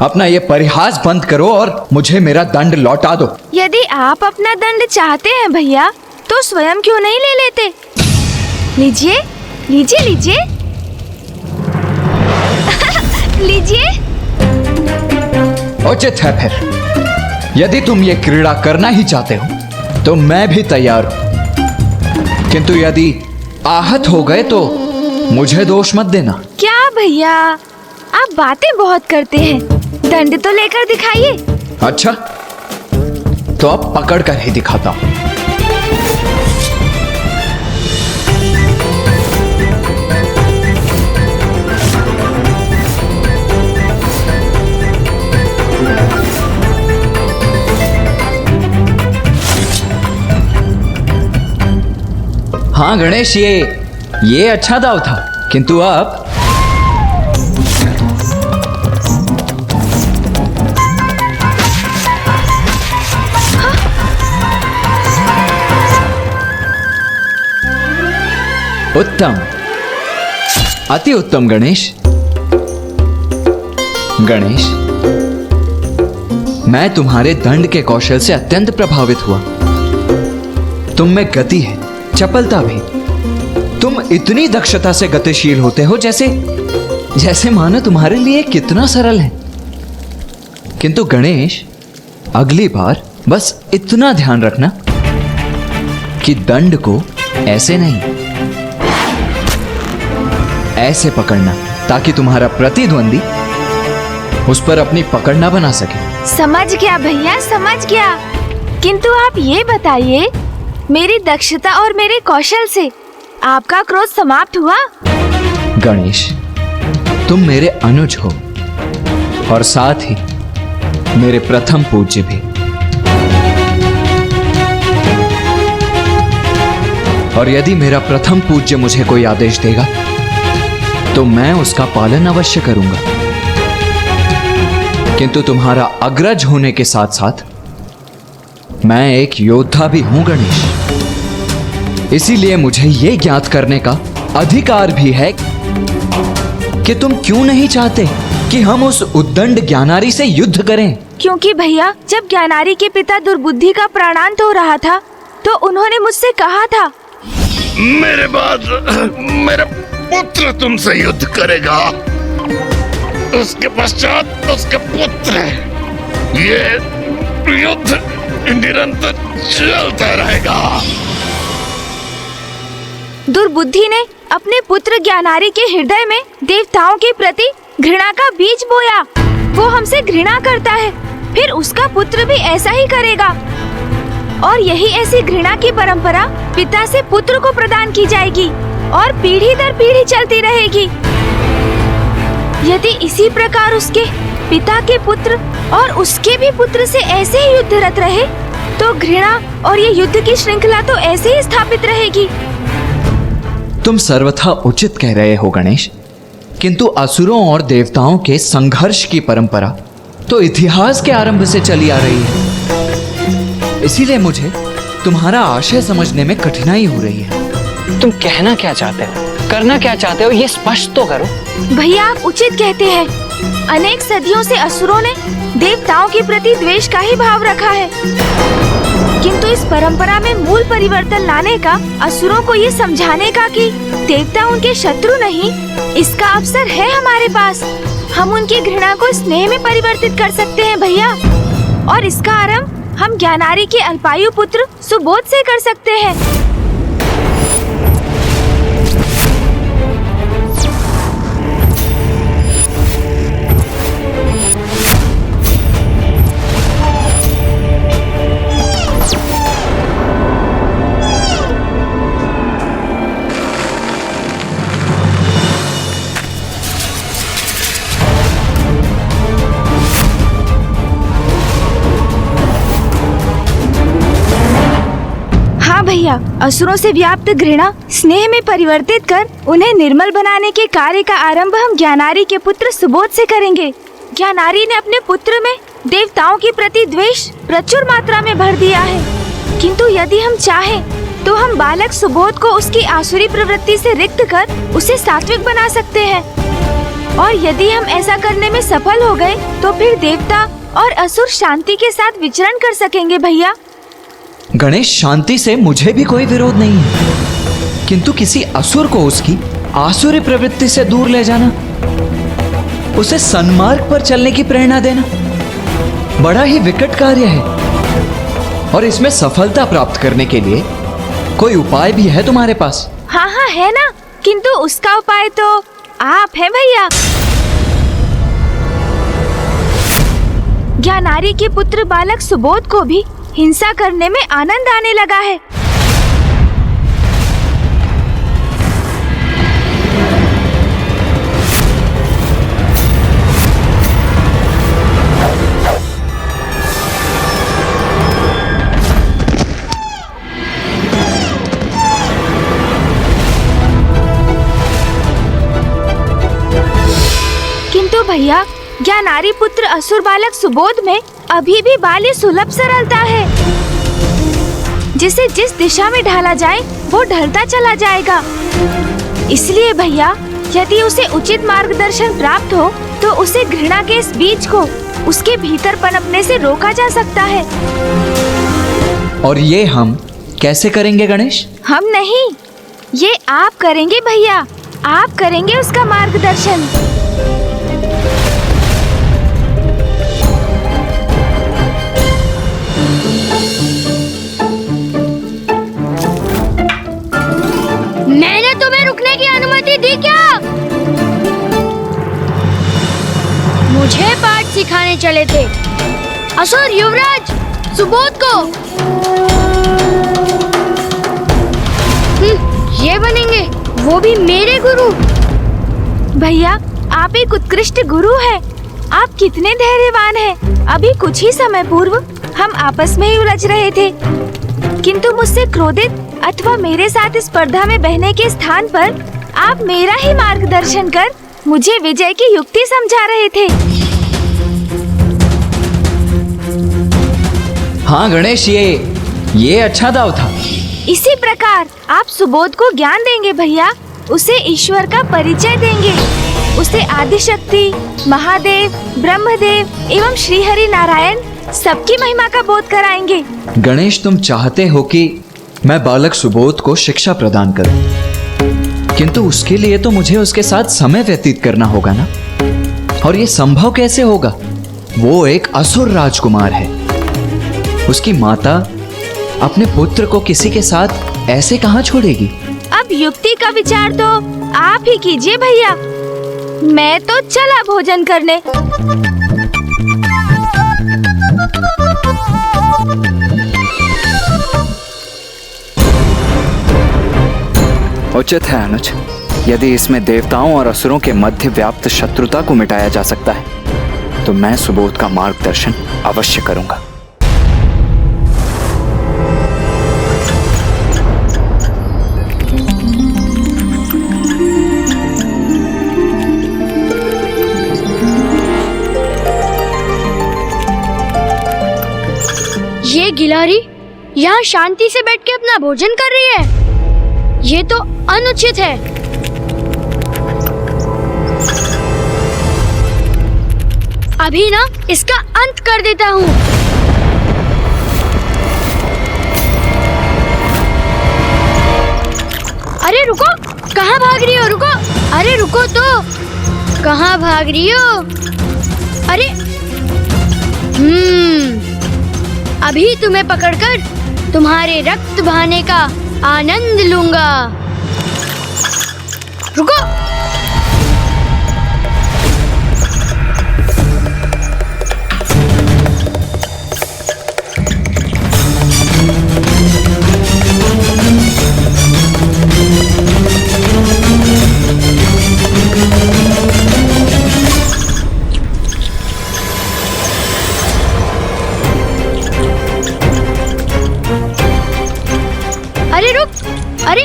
अपना ये परिहास बंद करो और मुझे मेरा दंड लौटा दो। यदि आप अपना दंड चाहते हैं भैया, तो स्वयं क्यों नहीं ले लेते? लीजिए लीजिए लीजिए लीजिए। उचित है फिर। यदि तुम ये क्रीड़ा करना ही चाहते हो तो मैं भी तैयार हूं, किंतु यदि आहत हो गए तो मुझे दोष मत देना। क्या भैया, आप बातें बहुत करते हैं, दंड तो लेकर दिखाइए। अच्छा, तो अब पकड़ कर ही दिखाता हूं। हाँ गणेश, ये अच्छा दाव था, किंतु अब उत्तम, अति उत्तम गणेश। गणेश, मैं तुम्हारे दंड के कौशल से अत्यंत प्रभावित हुआ। तुम में गति है, चपलता भी। तुम इतनी दक्षता से गतिशील होते हो जैसे मानो तुम्हारे लिए कितना सरल है। किंतु गणेश, अगली बार बस इतना ध्यान रखना कि दंड को ऐसे नहीं, ऐसे पकड़ना, ताकि तुम्हारा प्रतिद्वंदी उस पर अपनी पकड़ ना बना सके। समझ गया भैया, समझ गया। किंतु आप ये बताइए, मेरी दक्षता और मेरे कौशल से आपका क्रोध समाप्त हुआ? गणेश, तुम मेरे अनुज हो और साथ ही मेरे प्रथम पूज्य भी। और यदि मेरा प्रथम पूज्य मुझे कोई आदेश देगा तो मैं उसका पालन अवश्य करूंगा। किंतु तुम्हारा अग्रज होने के साथ साथ मैं एक योद्धा भी हूं गणेश। इसीलिए मुझे ये ज्ञात करने का अधिकार भी है कि तुम क्यों नहीं चाहते कि हम उस उद्दंड ज्ञानारी से युद्ध करें। क्योंकि भैया, जब ज्ञानारी के पिता दुर्बुद्धि का प्राणांत हो रहा था तो उन्होंने मुझसे कहा था, मेरे बाद मेरा पुत्र तुमसे युद्ध करेगा, उसके पश्चात उसके पुत्र। ये युद्ध निरंतर चलता रहेगा। दुर्बुद्धि ने अपने पुत्र ज्ञानारी के हृदय में देवताओं के प्रति घृणा का बीज बोया। वो हमसे घृणा करता है, फिर उसका पुत्र भी ऐसा ही करेगा। और यही ऐसी घृणा की परंपरा पिता से पुत्र को प्रदान की जाएगी और पीढ़ी दर पीढ़ी चलती रहेगी। यदि इसी प्रकार उसके पिता के पुत्र और उसके भी पुत्र से ऐसे ही युद्धरत रहे तो घृणा और ये युद्ध की श्रृंखला तो ऐसे ही स्थापित रहेगी। तुम सर्वथा उचित कह रहे हो गणेश, किंतु असुरों और देवताओं के संघर्ष की परंपरा तो इतिहास के आरंभ से चली आ रही है। इसीलिए मुझे तुम्हारा आशय समझने में कठिनाई हो रही है। तुम कहना क्या चाहते हो, करना क्या चाहते हो, ये स्पष्ट तो करो। भैया, आप उचित कहते हैं। अनेक सदियों से असुरों ने देवताओं के प्रति द्वेष का ही भाव रखा है, किंतु इस परंपरा में मूल परिवर्तन लाने का, असुरों को ये समझाने का कि देवता उनके शत्रु नहीं, इसका अवसर है हमारे पास। हम उनकी घृणा को स्नेह में परिवर्तित कर सकते हैं भैया। और इसका आरंभ हम ज्ञानारी के अल्पायु पुत्र सुबोध से कर सकते हैं। भैया, असुरों से व्याप्त घृणा स्नेह में परिवर्तित कर उन्हें निर्मल बनाने के कार्य का आरंभ हम ज्ञानारी के पुत्र सुबोध से करेंगे। ज्ञानारी ने अपने पुत्र में देवताओं के प्रति द्वेष प्रचुर मात्रा में भर दिया है, किंतु यदि हम चाहें तो हम बालक सुबोध को उसकी आसुरी प्रवृत्ति से रिक्त कर उसे सात्विक बना सकते हैं। और यदि हम ऐसा करने में सफल हो गए तो फिर देवता और असुर शांति के साथ विचरण कर सकेंगे। भैया गणेश, शांति से मुझे भी कोई विरोध नहीं है, किंतु किसी असुर को उसकी आसुरी प्रवृत्ति से दूर ले जाना, उसे सन्मार्ग पर चलने की प्रेरणा देना बड़ा ही विकट कार्य है। और इसमें सफलता प्राप्त करने के लिए कोई उपाय भी है तुम्हारे पास? हाँ हाँ है ना, किंतु उसका उपाय तो आप हैं भैया। ज्ञानारी के पुत्र बालक सुबोध को भी हिंसा करने में आनंद आने लगा है। किंतु भैया, ज्ञानारी पुत्र असुर बालक सुबोध में अभी भी बाल्य सुलभ सरलता है, जिसे जिस दिशा में ढाला जाए वो ढलता चला जाएगा। इसलिए भैया, यदि उसे उचित मार्गदर्शन प्राप्त हो तो उसे घृणा के इस बीज को उसके भीतर पनपने से रोका जा सकता है। और ये हम कैसे करेंगे गणेश? हम नहीं, ये आप करेंगे भैया, आप करेंगे उसका मार्गदर्शन। मैंने तुम्हें रुकने की अनुमति दी क्या? मुझे पाठ सिखाने चले थे असुर युवराज सुबोध को। ये बनेंगे वो भी मेरे गुरु। भैया, आप एक उत्कृष्ट गुरु हैं। आप कितने धैर्यवान हैं। अभी कुछ ही समय पूर्व हम आपस में ही उलझ रहे थे, किंतु मुझसे क्रोधित अथवा मेरे साथ स्पर्धा में बहने के स्थान पर आप मेरा ही मार्गदर्शन कर मुझे विजय की युक्ति समझा रहे थे। हाँ गणेश, ये अच्छा दाव था। इसी प्रकार आप सुबोध को ज्ञान देंगे भैया, उसे ईश्वर का परिचय देंगे, उसे आदिशक्ति, महादेव, ब्रह्मदेव एवं श्री हरि नारायण सबकी महिमा का बोध कराएंगे। गणेश, तुम चाहते हो कि मैं बालक सुबोध को शिक्षा प्रदान करूं, किंतु उसके लिए तो मुझे उसके साथ समय व्यतीत करना होगा ना। और ये संभव कैसे होगा? वो एक असुर राजकुमार है। उसकी माता अपने पुत्र को किसी के साथ ऐसे कहाँ छोड़ेगी? अब युक्ति का विचार तो आप ही कीजिए भैया, मैं तो चला भोजन करने। उचित है अनुज, यदि इसमें देवताओं और असुरों के मध्य व्याप्त शत्रुता को मिटाया जा सकता है तो मैं सुबोध का मार्गदर्शन अवश्य करूंगा। ये गिलारी यहाँ शांति से बैठ के अपना भोजन कर रही है, ये तो अनुचित है। अभी ना इसका अंत कर देता हूँ। अरे रुको, कहाँ भाग रही हो? रुको, अरे रुको तो, कहाँ भाग रही हो? अरे अभी तुम्हें पकड़कर तुम्हारे रक्त बहाने का आनंद लूंगा। रुको। अरे रुक, अरे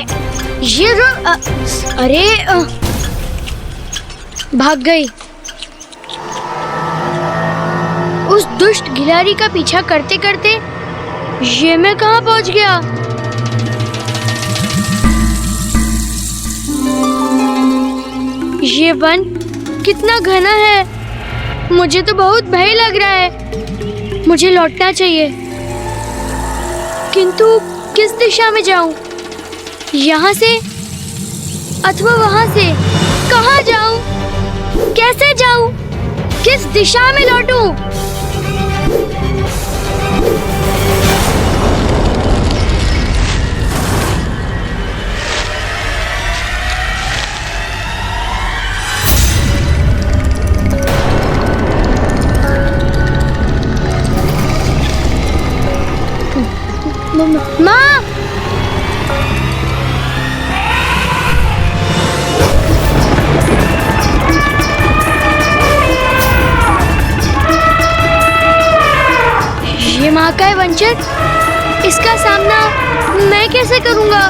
ये अरे भाग गई। उस दुष्ट गिलहरी का पीछा करते करते ये मैं कहाँ पहुँच गया? ये वन कितना घना है, मुझे तो बहुत भय लग रहा है। मुझे लौटना चाहिए, किंतु किस दिशा में जाऊं? यहाँ से अथवा वहाँ से? कहाँ जाऊं? कैसे जाऊं? किस दिशा में लौटूं? माँ! ये माँ का है वंचक, इसका सामना मैं कैसे करूँगा?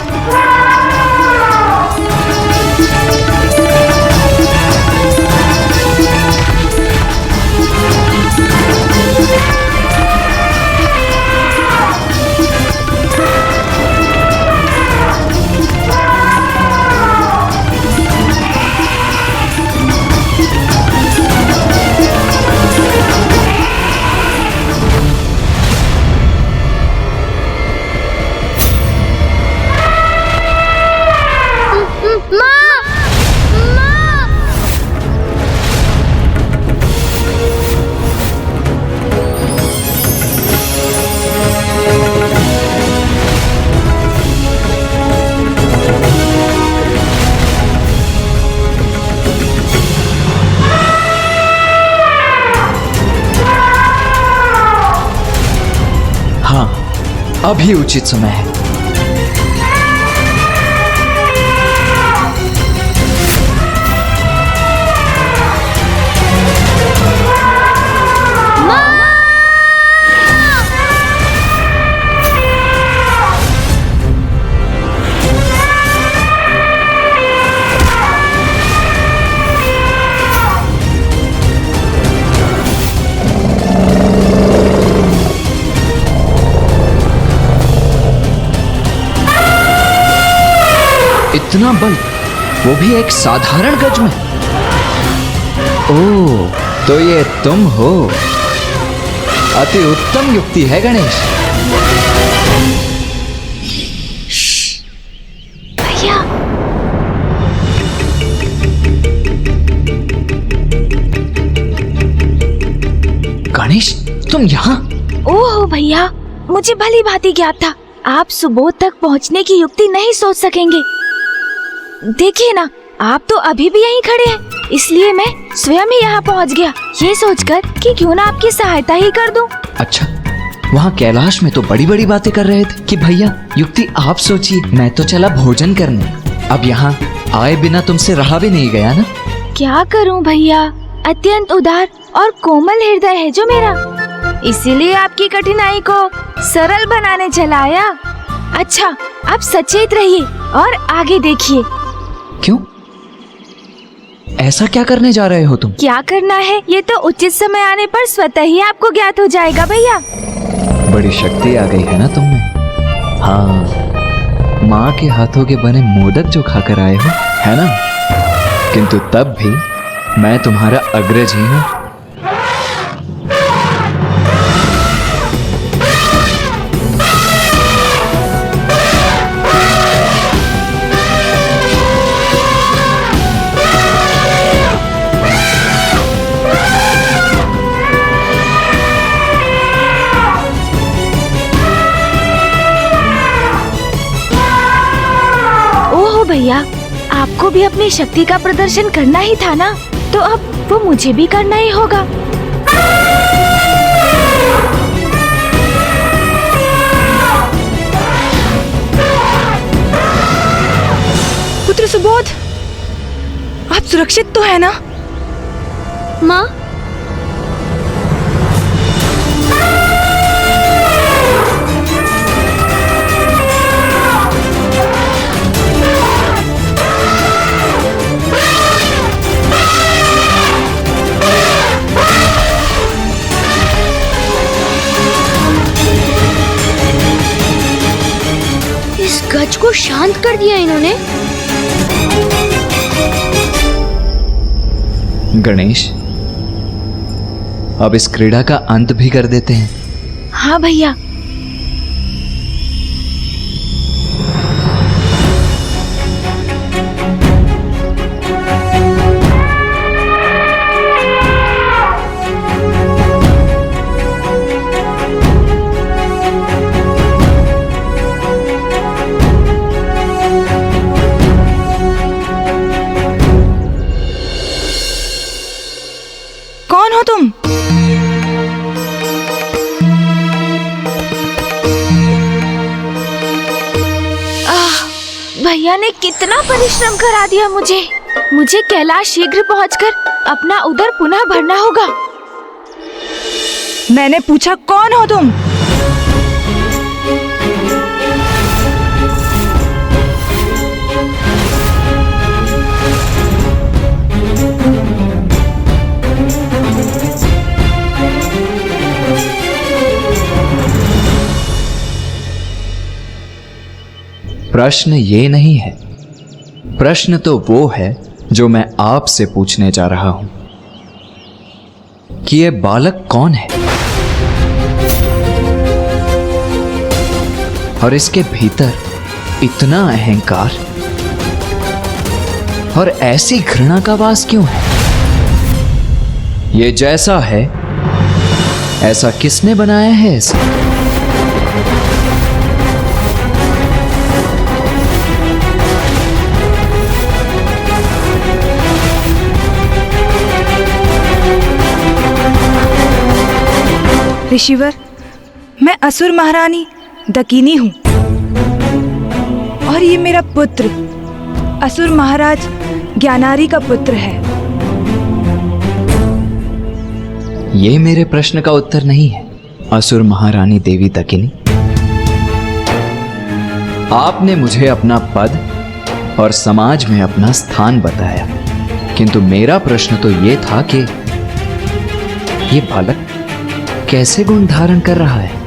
अभी उचित समय है। इतना बल, वो भी एक साधारण गज में। ओह, तो ये तुम हो। अति उत्तम युक्ति है गणेश। भैया, गणेश, तुम यहाँ? ओह भैया, मुझे भली भांति ज्ञात था आप सुबोध तक पहुँचने की युक्ति नहीं सोच सकेंगे। देखिए ना, आप तो अभी भी यहीं खड़े हैं, इसलिए मैं स्वयं ही यहाँ पहुँच गया, ये सोचकर कि क्यों ना आपकी सहायता ही कर दूं। अच्छा, वहाँ कैलाश में तो बड़ी बड़ी बातें कर रहे थे कि भैया युक्ति आप सोचिए, मैं तो चला भोजन करने। अब यहाँ आए बिना तुमसे रहा भी नहीं गया ना। क्या करूँ भैया, अत्यंत उदार और कोमल हृदय है जो मेरा, इसीलिए आपकी कठिनाई को सरल बनाने चला आया। अच्छा, आप सचेत रहिए और आगे देखिए। क्यों? ऐसा क्या करने जा रहे हो तुम? क्या करना है ये तो उचित समय आने पर स्वतः ही आपको ज्ञात हो जाएगा भैया। बड़ी शक्ति आ गई है ना तुम में। हाँ, माँ के हाथों के बने मोदक जो खाकर आए हो, है ना? किंतु तब भी मैं तुम्हारा अग्रज ही हूँ। भैया, आपको भी अपनी शक्ति का प्रदर्शन करना ही था ना, तो अब वो मुझे भी करना ही होगा। पुत्र सुबोध, आप सुरक्षित तो है ना? माँ, इस गज को शांत कर दिया इन्होंने। गणेश, अब इस क्रीड़ा का अंत भी कर देते हैं। हाँ भैया। कौन हो तुम? भैया ने कितना परिश्रम करा दिया मुझे कैलाश शीघ्र पहुंचकर अपना उदर पुनः भरना होगा। मैंने पूछा कौन हो तुम? प्रश्न ये नहीं है, प्रश्न तो वो है जो मैं आपसे पूछने जा रहा हूं कि ये बालक कौन है और इसके भीतर इतना अहंकार और ऐसी घृणा का वास क्यों है? ये जैसा है ऐसा किसने बनाया है इसे? ऋषिवर, मैं असुर महारानी दकिनी हूं और ये मेरा पुत्र असुर महाराज ज्ञानारी का पुत्र है। ये मेरे प्रश्न का उत्तर नहीं है, असुर महारानी देवी दकिनी। आपने मुझे अपना पद और समाज में अपना स्थान बताया, किंतु मेरा प्रश्न तो ये था कि ये बालक कैसे गुण धारण कर रहा है?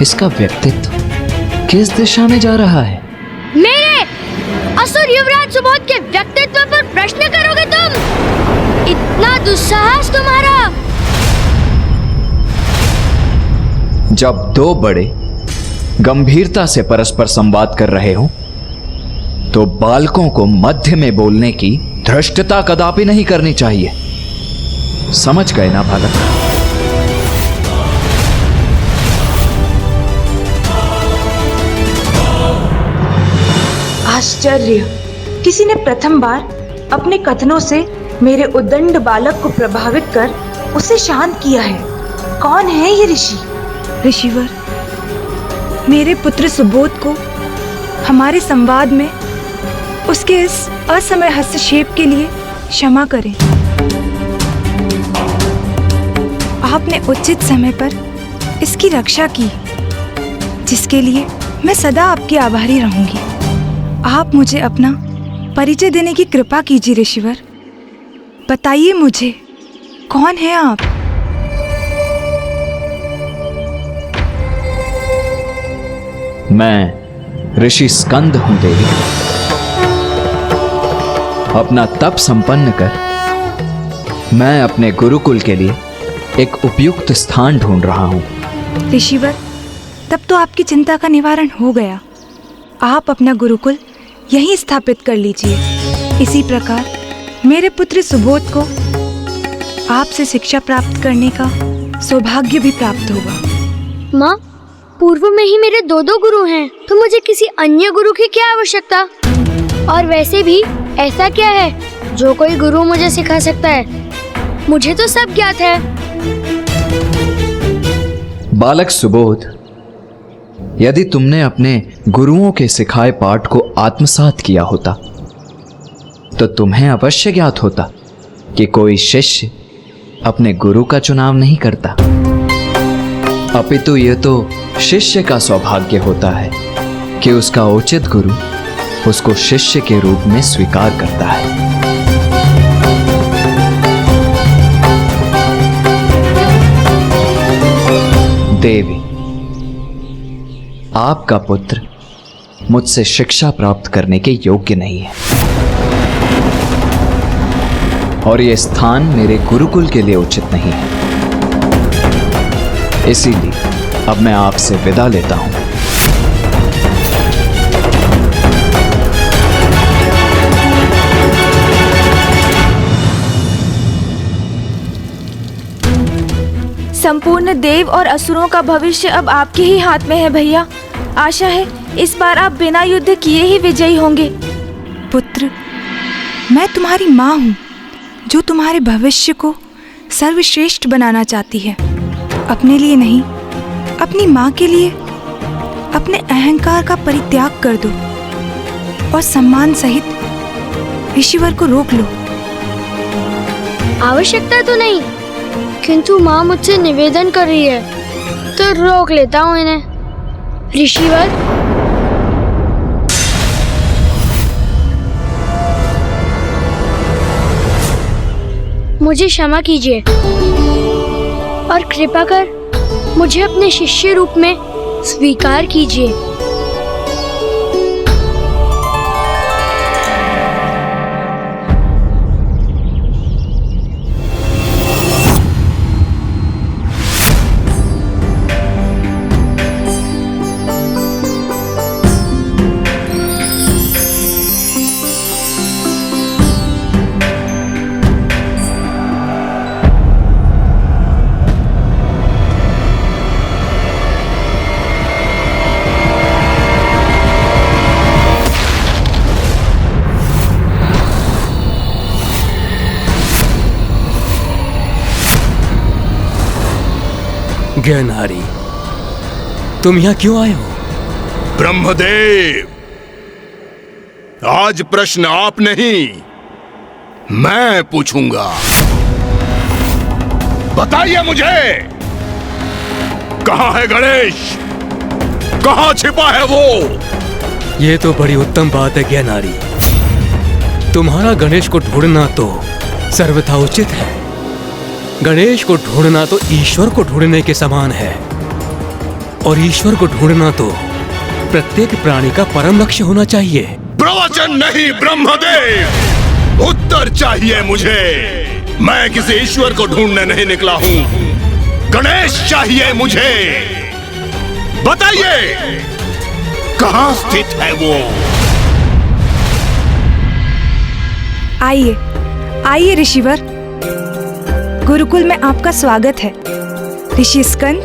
इसका व्यक्तित्व किस दिशा में जा रहा है? मेरे असुर युवराज सुबोध के व्यक्तित्व पर प्रश्न करोगे तुम? इतना दुस्साहस तुम्हारा? जब दो बड़े गंभीरता से परस्पर संवाद कर रहे हो तो बालकों को मध्य में बोलने की धृष्टता कदापि नहीं करनी चाहिए। समझ गए ना बालक? आश्चर्य, किसी ने प्रथम बार अपने कथनों से मेरे उद्दंड बालक को प्रभावित कर उसे शांत किया है। कौन है ये ऋषि? ऋषिवर, मेरे पुत्र सुबोध को हमारे संवाद में उसके इस असमय हस्तक्षेप के लिए क्षमा करें। आपने उचित समय पर इसकी रक्षा की, जिसके लिए मैं सदा आपकी आभारी रहूंगी। आप मुझे अपना परिचय देने की कृपा कीजिए ऋषिवर। बताइए मुझे, कौन है आप? मैं ऋषि स्कंद हूं देवी। अपना तप संपन्न कर मैं अपने गुरुकुल के लिए एक उपयुक्त स्थान ढूंढ रहा हूं। ऋषिवर, तब तो आपकी चिंता का निवारण हो गया। आप अपना गुरुकुल यहीं स्थापित कर लीजिए। इसी प्रकार मेरे पुत्र सुबोध को आपसे शिक्षा प्राप्त करने का सौभाग्य भी प्राप्त होगा। माँ, पूर्व में ही मेरे दो गुरु हैं, तो मुझे किसी अन्य गुरु की क्या आवश्यकता? और वैसे भी ऐसा क्या है जो कोई गुरु मुझे सिखा सकता है? मुझे तो सब ज्ञात है। बालक सुबोध, यदि तुमने अपने गुरुओं के सिखाए पाठ को आत्मसात किया होता तो तुम्हें अवश्य ज्ञात होता कि कोई शिष्य अपने गुरु का चुनाव नहीं करता, अपितु यह तो शिष्य का सौभाग्य होता है कि उसका उचित गुरु उसको शिष्य के रूप में स्वीकार करता है। देवी, आपका पुत्र मुझसे शिक्षा प्राप्त करने के योग्य नहीं है और यह स्थान मेरे गुरुकुल के लिए उचित नहीं है। इसीलिए अब मैं आपसे विदा लेता हूं। संपूर्ण देव और असुरों का भविष्य अब आपके ही हाथ में है भैया। आशा है इस बार आप बिना युद्ध किए ही विजयी होंगे। पुत्र, मैं तुम्हारी माँ हूँ जो तुम्हारे भविष्य को सर्वश्रेष्ठ बनाना चाहती है। अपने लिए नहीं, अपनी माँ के लिए अपने अहंकार का परित्याग कर दो और सम्मान सहित ऋषिवर को रोक लो। आवश्यकता तो नहीं, किंतु माँ मुझसे निवेदन कर रही है तो रोक लेता हूँ इन्हें। ऋषिवर, मुझे क्षमा कीजिए और कृपा कर मुझे अपने शिष्य रूप में स्वीकार कीजिए। ज्ञानहारी, तुम यहाँ क्यों आए हो? ब्रह्मदेव, आज प्रश्न आप नहीं मैं पूछूंगा। बताइए मुझे, कहां है गणेश? कहां छिपा है वो? ये तो बड़ी उत्तम बात है ज्ञानहारी। तुम्हारा गणेश को ढूंढना तो सर्वथा उचित है। गणेश को ढूंढना तो ईश्वर को ढूंढने के समान है और ईश्वर को ढूंढना तो प्रत्येक प्राणी का परम लक्ष्य होना चाहिए। प्रवचन नहीं ब्रह्मदेव, उत्तर चाहिए मुझे। मैं किसी ईश्वर को ढूंढने नहीं निकला हूं, गणेश चाहिए मुझे। बताइए कहां स्थित है वो? आइए आइए ऋषिवर, गुरुकुल में आपका स्वागत है। ऋषि स्कंद,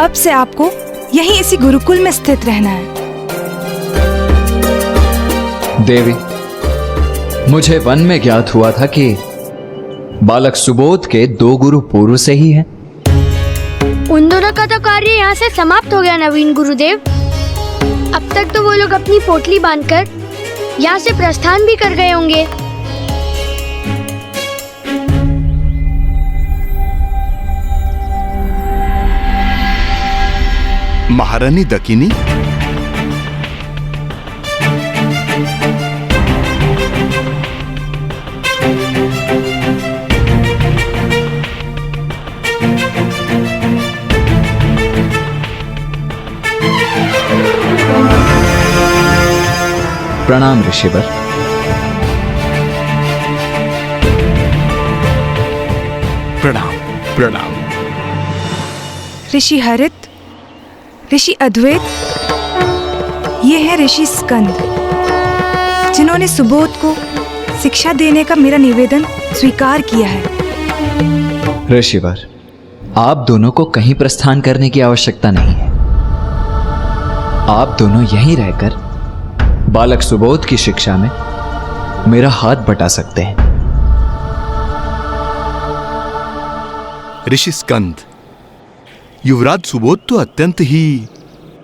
अब से आपको यहीं इसी गुरुकुल में स्थित रहना है। देवी, मुझे वन में ज्ञात हुआ था कि बालक सुबोध के 2 गुरु पूर्व से ही हैं। उन दोनों का तो कार्य यहाँ से समाप्त हो गया नवीन गुरुदेव। अब तक तो वो लोग अपनी पोटली बांधकर यहाँ से प्रस्थान भी कर गए होंगे। महारानी दकिनी, प्रणाम ऋषिवर। प्रणाम प्रणाम। ऋषि हरित, ऋषि अद्वैत, ये है ऋषि स्कंद, जिन्होंने सुबोध को शिक्षा देने का मेरा निवेदन स्वीकार किया है। ऋषिवर, आप दोनों को कहीं प्रस्थान करने की आवश्यकता नहीं है। आप दोनों यहीं रहकर बालक सुबोध की शिक्षा में मेरा हाथ बटा सकते हैं। ऋषि स्कंद, युवराज सुबोध तो अत्यंत ही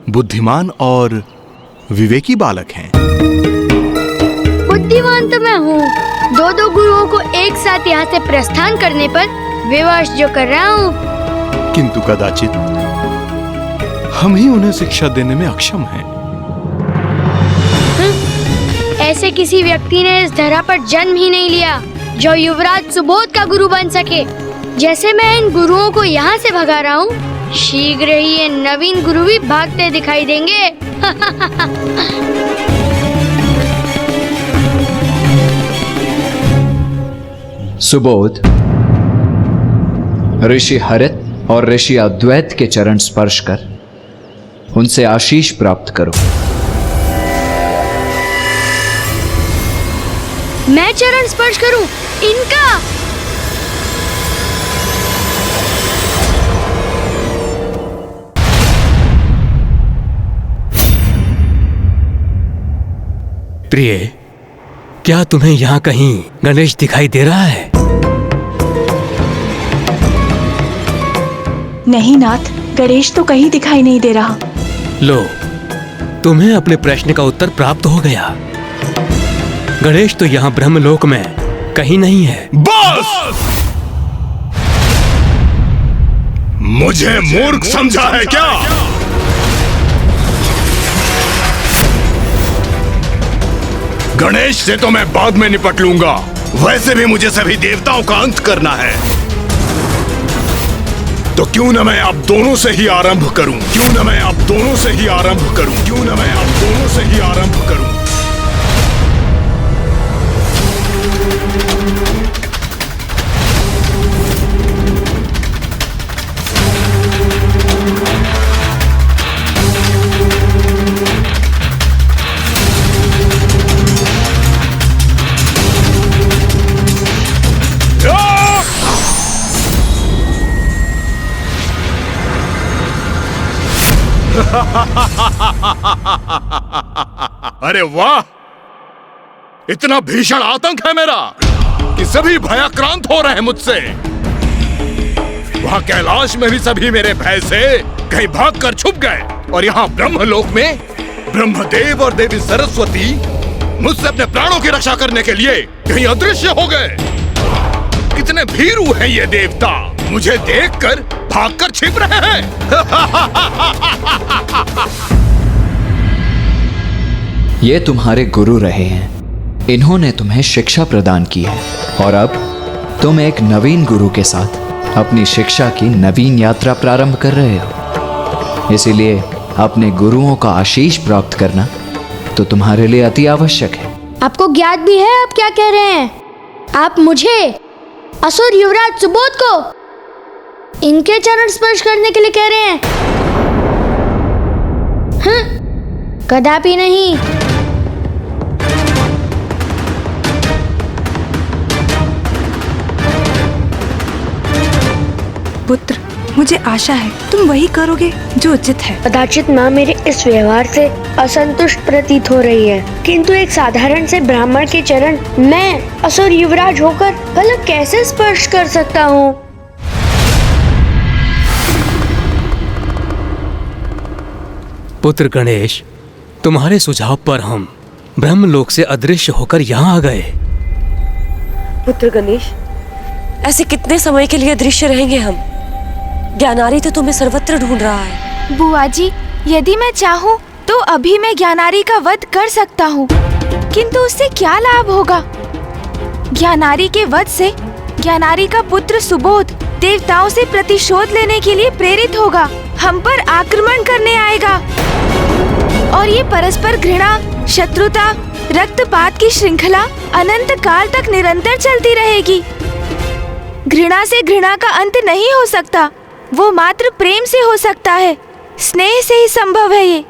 बुद्धिमान और विवेकी बालक हैं। बुद्धिमान तो मैं हूँ। दो गुरुओं को एक साथ यहाँ से प्रस्थान करने पर विवश जो कर रहा हूँ। किंतु कदाचित हम ही उन्हें शिक्षा देने में अक्षम हैं। ऐसे किसी व्यक्ति ने इस धरा पर जन्म ही नहीं लिया जो युवराज सुबोध का गुरु बन सके। जैसे मैं इन गुरुओं को यहाँ से भगा रहा हूँ, शीघ्र ही ये नवीन गुरु भी भागते दिखाई देंगे। सुबोध, ऋषि हरित और ऋषि अद्वैत के चरण स्पर्श कर उनसे आशीष प्राप्त करो। मैं चरण स्पर्श करूं इनका? प्रिय, क्या तुम्हें यहाँ कहीं गणेश दिखाई दे रहा है? नहीं नाथ, गणेश तो कहीं दिखाई नहीं दे रहा। लो, तुम्हें अपने प्रश्न का उत्तर प्राप्त हो गया। गणेश तो यहाँ ब्रह्मलोक में कहीं नहीं है। बस! मुझे मूर्ख समझा है क्या? गणेश से तो मैं बाद में निपट लूंगा। वैसे भी मुझे सभी देवताओं का अंत करना है। तो क्यों न मैं आप दोनों से ही आरंभ करूं? क्यों न मैं आप दोनों से ही आरंभ करूं? क्यों न मैं आप दोनों से ही आरंभ करूं? अरे वाह! इतना भीषण आतंक है मेरा कि सभी भयाक्रांत हो रहे हैं मुझसे। वहां कैलाश में भी सभी मेरे भय से कहीं भागकर छुप गए, और यहाँ ब्रह्मलोक में ब्रह्मदेव और देवी सरस्वती मुझसे अपने प्राणों की रक्षा करने के लिए कहीं अदृश्य हो गए। कितने भीरू हैं ये देवता, मुझे देखकर भागकर छिप रहे हैं। ये तुम्हारे गुरु रहे हैं। इन्होंने तुम्हें शिक्षा प्रदान की है और अब तुम एक नवीन गुरु के साथ अपनी शिक्षा की नवीन यात्रा प्रारंभ कर रहे हो। इसीलिए अपने गुरुओं का आशीष प्राप्त करना तो तुम्हारे लिए अति आवश्यक है। आपको ज्ञात भी है आप क्या कह रहे हैं? आप मुझे, असुर युवराज सुबोध को, इनके चरण स्पर्श करने के लिए कह रहे हैं? कदापि नहीं। पुत्र, मुझे आशा है तुम वही करोगे जो उचित है। कदाचित माँ मेरे इस व्यवहार से असंतुष्ट प्रतीत हो रही है, किंतु एक साधारण से ब्राह्मण के चरण मैं असुर युवराज होकर भला कैसे स्पर्श कर सकता हूँ? पुत्र गणेश, तुम्हारे सुझाव पर हम ब्रह्मलोक से अदृश्य होकर यहाँ आ गए। पुत्र गणेश, ऐसे कितने समय के लिए अदृश्य रहेंगे हम? ज्ञानारी तो तुम्हें सर्वत्र ढूंढ रहा है। बुआ जी, यदि मैं चाहूँ तो अभी मैं ज्ञानारी का वध कर सकता हूँ, किंतु उससे क्या लाभ होगा? ज्ञानारी के वध से ज्ञानारी का पुत्र सुबोध देवताओं से प्रतिशोध लेने के लिए प्रेरित होगा, हम पर आक्रमण करने आएगा, और ये परस्पर घृणा, शत्रुता, रक्तपात की श्रृंखला अनंत काल तक निरंतर चलती रहेगी। घृणा से घृणा का अंत नहीं हो सकता, वो मात्र प्रेम से हो सकता है, स्नेह से ही संभव है ये।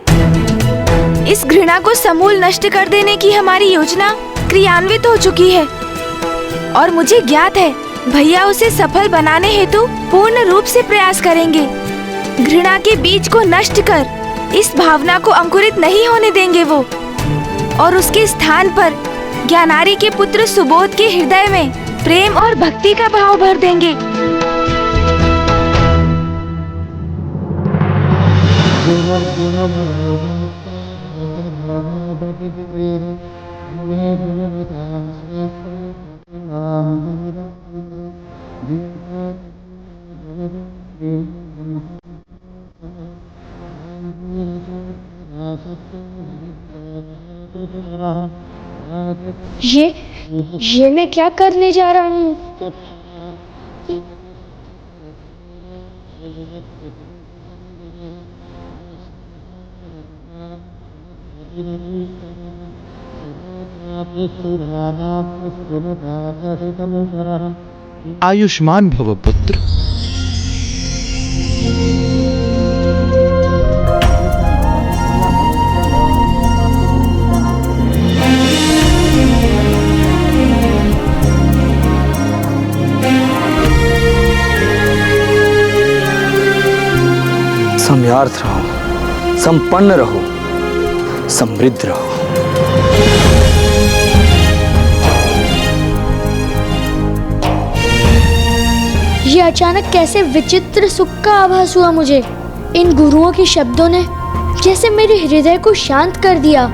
इस घृणा को समूल नष्ट कर देने की हमारी योजना क्रियान्वित हो चुकी है, और मुझे ज्ञात है भैया उसे सफल बनाने हेतु पूर्ण रूप से प्रयास करेंगे। घृणा के बीज को नष्ट कर इस भावना को अंकुरित नहीं होने देंगे वो। और उसके स्थान पर ज्ञानारी के पुत्र सुबोध के हृदय में प्रेम और भक्ति का भाव भर देंगे। ये मैं क्या करने जा रहा हूँ? आयुष्मान भव पुत्र। समयार्थ रहो, संपन्न रहो, समृद्ध रहो। ये अचानक कैसे विचित्र सुख का आभास हुआ मुझे। इन गुरुओं के शब्दों ने जैसे मेरे हृदय को शांत कर दिया।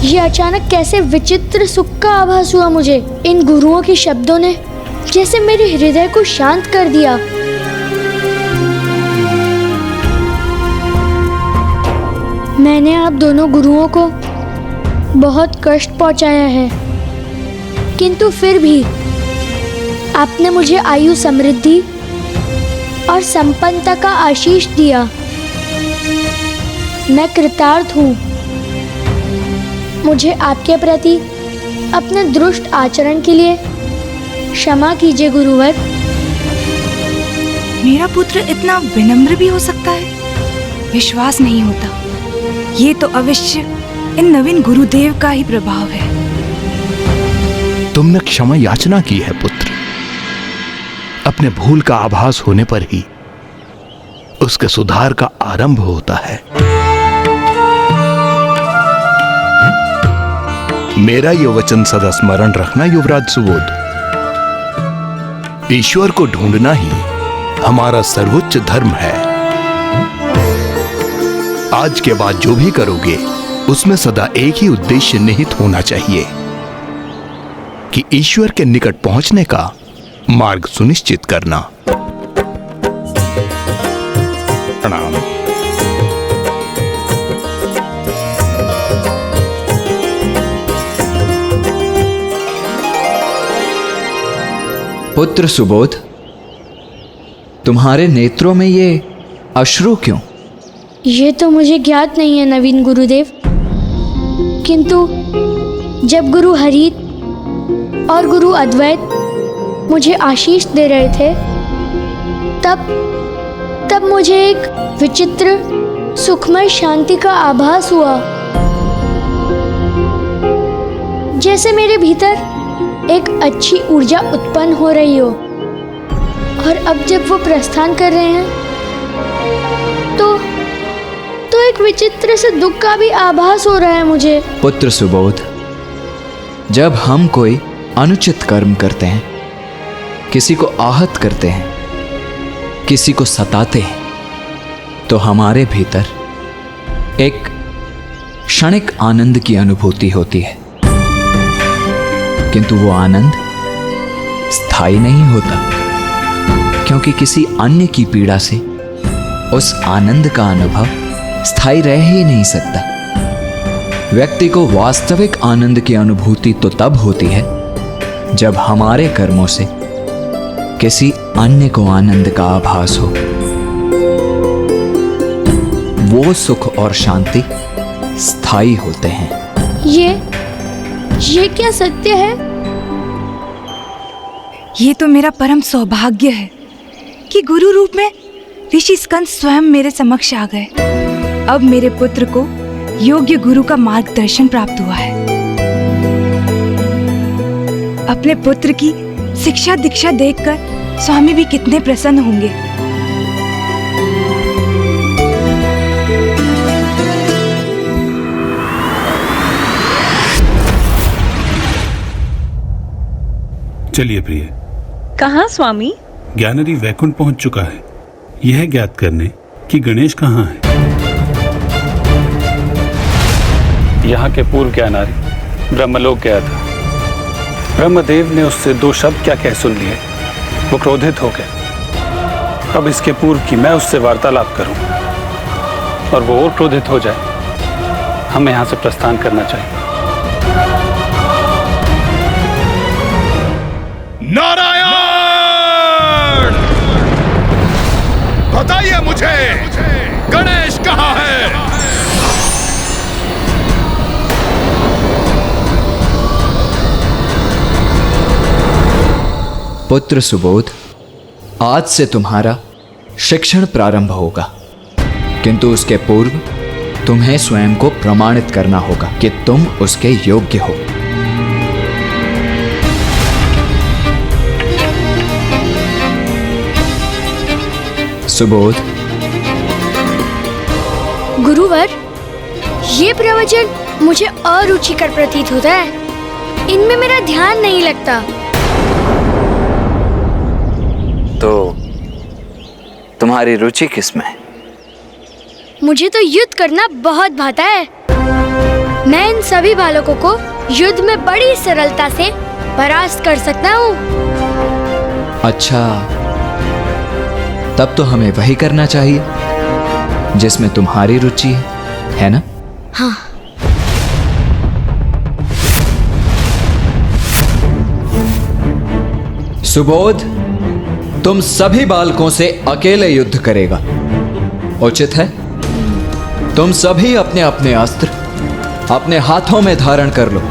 ये अचानक कैसे विचित्र सुख का आभास हुआ मुझे। इन गुरुओं के शब्दों ने जैसे मेरे हृदय को शांत कर दिया। मैंने आप दोनों गुरुओं को बहुत कष्ट पहुंचाया है, किंतु फिर भी आपने मुझे आयु, समृद्धि और संपन्नता का आशीष दिया। मैं कृतार्थ हूँ। मुझे आपके प्रति अपने दुष्ट आचरण के लिए क्षमा कीजिए गुरुवर। मेरा पुत्र इतना विनम्र भी हो सकता है? विश्वास नहीं होता। ये तो अवश्य इन नवीन गुरुदेव का ही प्रभाव है। तुमने क्षमा याचना की है पुत्र। अपने भूल का आभास होने पर ही उसके सुधार का आरंभ होता है। मेरा यह वचन सदा स्मरण रखना युवराज सुबोध। ईश्वर को ढूंढना ही हमारा सर्वोच्च धर्म है। आज के बाद जो भी करोगे उसमें सदा एक ही उद्देश्य निहित होना चाहिए कि ईश्वर के निकट पहुंचने का मार्ग सुनिश्चित करना। प्रणाम। पुत्र सुबोध, तुम्हारे नेत्रों में ये अश्रु क्यों? ये तो मुझे ज्ञात नहीं है नवीन गुरुदेव, किंतु जब गुरु हरित और गुरु अद्वैत मुझे आशीष दे रहे थे तब मुझे एक विचित्र सुखमय शांति का आभास हुआ। जैसे मेरे भीतर एक अच्छी ऊर्जा उत्पन्न हो रही हो, और अब जब वो प्रस्थान कर रहे हैं तो एक विचित्र से दुख का भी आभास हो रहा है मुझे। पुत्र सुबोध, जब हम कोई अनुचित कर्म करते हैं, किसी को आहत करते हैं, किसी को सताते हैं, तो हमारे भीतर एक क्षणिक आनंद की अनुभूति होती है, किंतु वो आनंद स्थायी नहीं होता, क्योंकि किसी अन्य की पीड़ा से उस आनंद का अनुभव स्थायी रह ही नहीं सकता। व्यक्ति को वास्तविक आनंद की अनुभूति तो तब होती है जब हमारे कर्मों से किसी अन्य को आनंद का आभास हो। वो सुख और शांति स्थायी होते हैं। ये क्या सत्य है? ये तो मेरा परम सौभाग्य है कि गुरु रूप में ऋषि स्कंद स्वयं मेरे समक्ष आ गए। अब मेरे पुत्र को योग्य गुरु का मार्गदर्शन प्राप्त हुआ है। अपने पुत्र की शिक्षा दीक्षा देखकर स्वामी भी कितने प्रसन्न होंगे। चलिए प्रिय। कहाँ स्वामी? ज्ञानरी वैकुंठ पहुंच चुका है, यह ज्ञात करने कि गणेश कहाँ है। यहाँ के पूर्व ज्ञानारी ब्रह्मलोक गया था। ब्रह्मदेव ने उससे 2 शब्द क्या कह सुन लिए, वो क्रोधित हो गए। अब इसके पूर्व कि मैं उससे वार्तालाप करूं और वो और क्रोधित हो जाए, हमें यहाँ से प्रस्थान करना चाहिए। नारायण! बताइए मुझे, गणेश कहाँ है? पुत्र सुबोध, आज से तुम्हारा शिक्षण प्रारंभ होगा, किंतु उसके पूर्व तुम्हें स्वयं को प्रमाणित करना होगा कि तुम उसके योग्य हो। सुबोध। गुरुवर, ये प्रवचन मुझे अरुचिकर प्रतीत होता है। इनमें मेरा ध्यान नहीं लगता। तो तुम्हारी रुचि किसमें? मुझे तो युद्ध करना बहुत भाता है। मैं इन सभी बालकों को युद्ध में बड़ी सरलता से परास्त कर सकता हूँ। अच्छा, तब तो हमें वही करना चाहिए जिसमें तुम्हारी रुचि है ना? हाँ। सुबोध, तुम सभी बालकों से अकेले युद्ध करेगा, उचित है? तुम सभी अपने अपने अस्त्र अपने हाथों में धारण कर लो।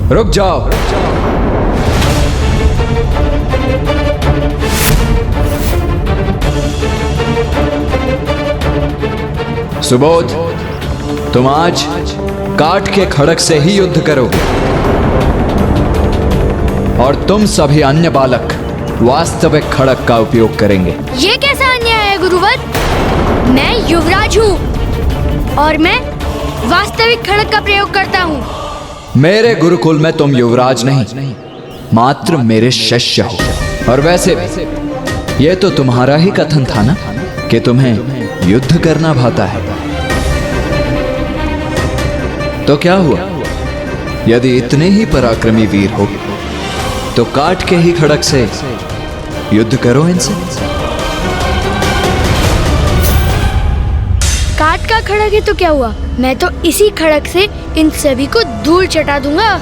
रुक जाओ। सुबोध, तुम आज काठ के खड़क से ही युद्ध करोगे और तुम सभी अन्य बालक वास्तविक खड़क का उपयोग करेंगे। ये कैसा अन्याय है गुरुवर? मैं युवराज हूँ और मैं वास्तविक खड़क का प्रयोग करता हूँ। मेरे गुरुकुल में तुम युवराज नहीं, मात्र मेरे शिष्य हो। और वैसे भी यह तो तुम्हारा ही कथन था ना कि तुम्हें युद्ध करना भाता है। तो क्या हुआ? यदि इतने ही पराक्रमी वीर हो तो काट के ही खड़क से युद्ध करो इनसे। काट का खड़क है तो क्या हुआ? मैं तो इसी खड़क से इन सभी को धूल चटा दूंगा।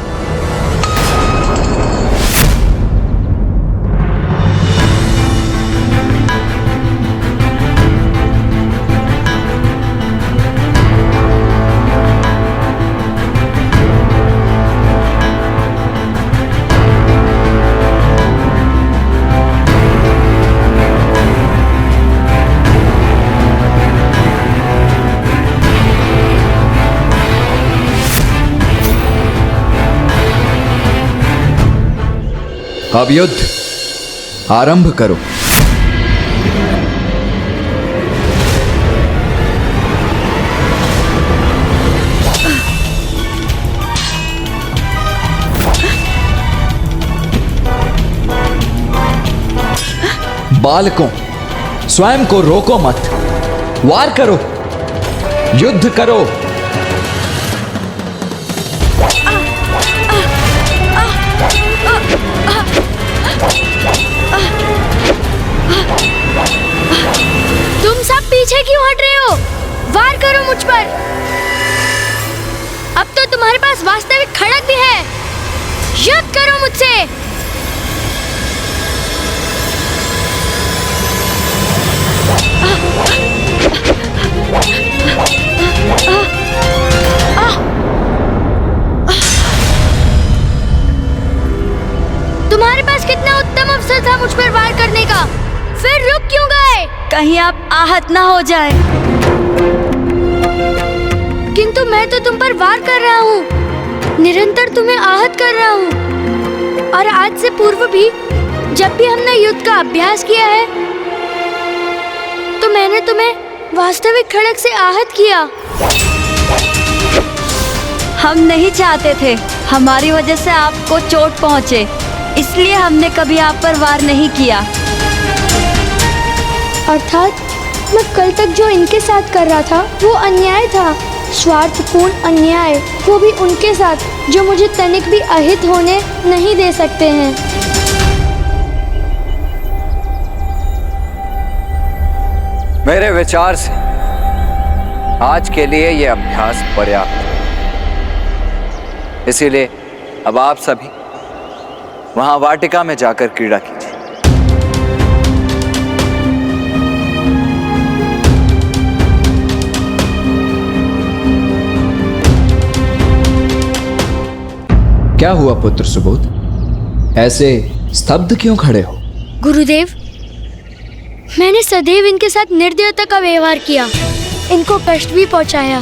अब युद्ध आरंभ करो। बालकों, स्वयं को रोको मत, वार करो, युद्ध करो। तुम सब पीछे क्यों हट रहे हो? वार करो मुझ पर। अब तो तुम्हारे पास वास्तविक खड़क भी है। युद्ध करो मुझसे। फिर रुक क्यों गए? कहीं आप आहत ना हो जाए। किंतु मैं तो तुम पर वार कर रहा हूँ, निरंतर तुम्हें आहत कर रहा हूँ। और आज से पूर्व भी जब भी हमने युद्ध का अभ्यास किया है तो मैंने तुम्हें वास्तविक खड़ग से आहत किया। हम नहीं चाहते थे हमारी वजह से आपको चोट पहुँचे, इसलिए हमने कभी आप पर वार नहीं किया। अर्थात मैं कल तक जो इनके साथ कर रहा था वो अन्याय था, स्वार्थपूर्ण अन्याय, वो भी उनके साथ जो मुझे तनिक भी अहित होने नहीं दे सकते हैं। मेरे विचार से आज के लिए यह अभ्यास पर्याप्त है। इसीलिए अब आप सभी वहां वाटिका में जाकर क्रीड़ा कीजिए। क्या हुआ पुत्र सुबोध, ऐसे स्तब्ध क्यों खड़े हो? गुरुदेव, मैंने सदैव इनके साथ निर्दयता का व्यवहार किया, इनको कष्ट भी पहुंचाया।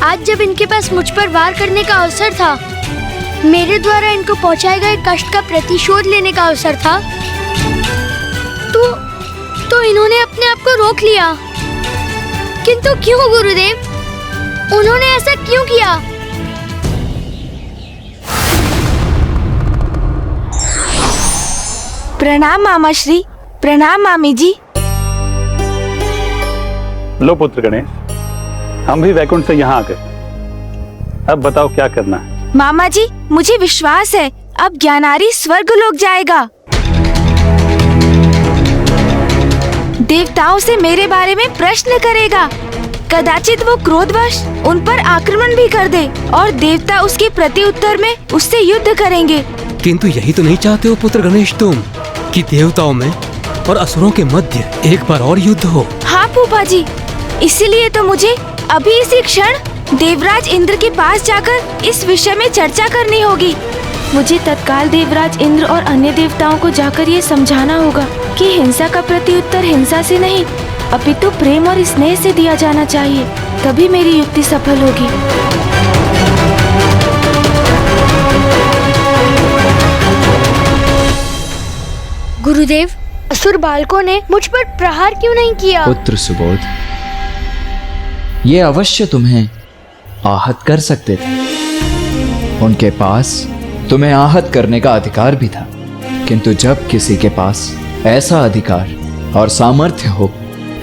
आज जब इनके पास मुझ पर वार करने का अवसर था, मेरे द्वारा इनको पहुंचाए गए कष्ट का प्रतिशोध लेने का अवसर था, तो इन्होंने अपने आप को रोक लिया। किंतु क्यों गुरुदेव, उन्होंने ऐसा क्यों किया? प्रणाम मामा श्री। प्रणाम मामी जी। लो पुत्र गणेश, हम भी वैकुंठ से यहाँ आ गए। अब बताओ क्या करना है? मामा जी, मुझे विश्वास है अब ज्ञानारी स्वर्ग लोक जाएगा। देवताओं से मेरे बारे में प्रश्न करेगा। कदाचित वो क्रोधवश उन पर आक्रमण भी कर दे और देवता उसके प्रति उत्तर में उससे युद्ध करेंगे। किंतु यही तो नहीं चाहते हो पुत्र गणेश तुम, कि देवताओं में और असुरों के मध्य एक बार और युद्ध हो? हाँ फूफा जी, इसीलिए तो मुझे अभी इसी क्षण देवराज इंद्र के पास जाकर इस विषय में चर्चा करनी होगी। मुझे तत्काल देवराज इंद्र और अन्य देवताओं को जाकर ये समझाना होगा कि हिंसा का प्रत्युत्तर हिंसा से नहीं अपितु प्रेम और स्नेह से दिया जाना चाहिए, तभी मेरी युक्ति सफल होगी। गुरुदेव, असुर बालकों ने मुझ पर प्रहार क्यों नहीं किया? पुत्र सुबोध, ये अवश्य तुम्हें आहत कर सकते थे। उनके पास तुम्हें आहत करने का अधिकार भी था, किंतु जब किसी के पास ऐसा अधिकार और सामर्थ्य हो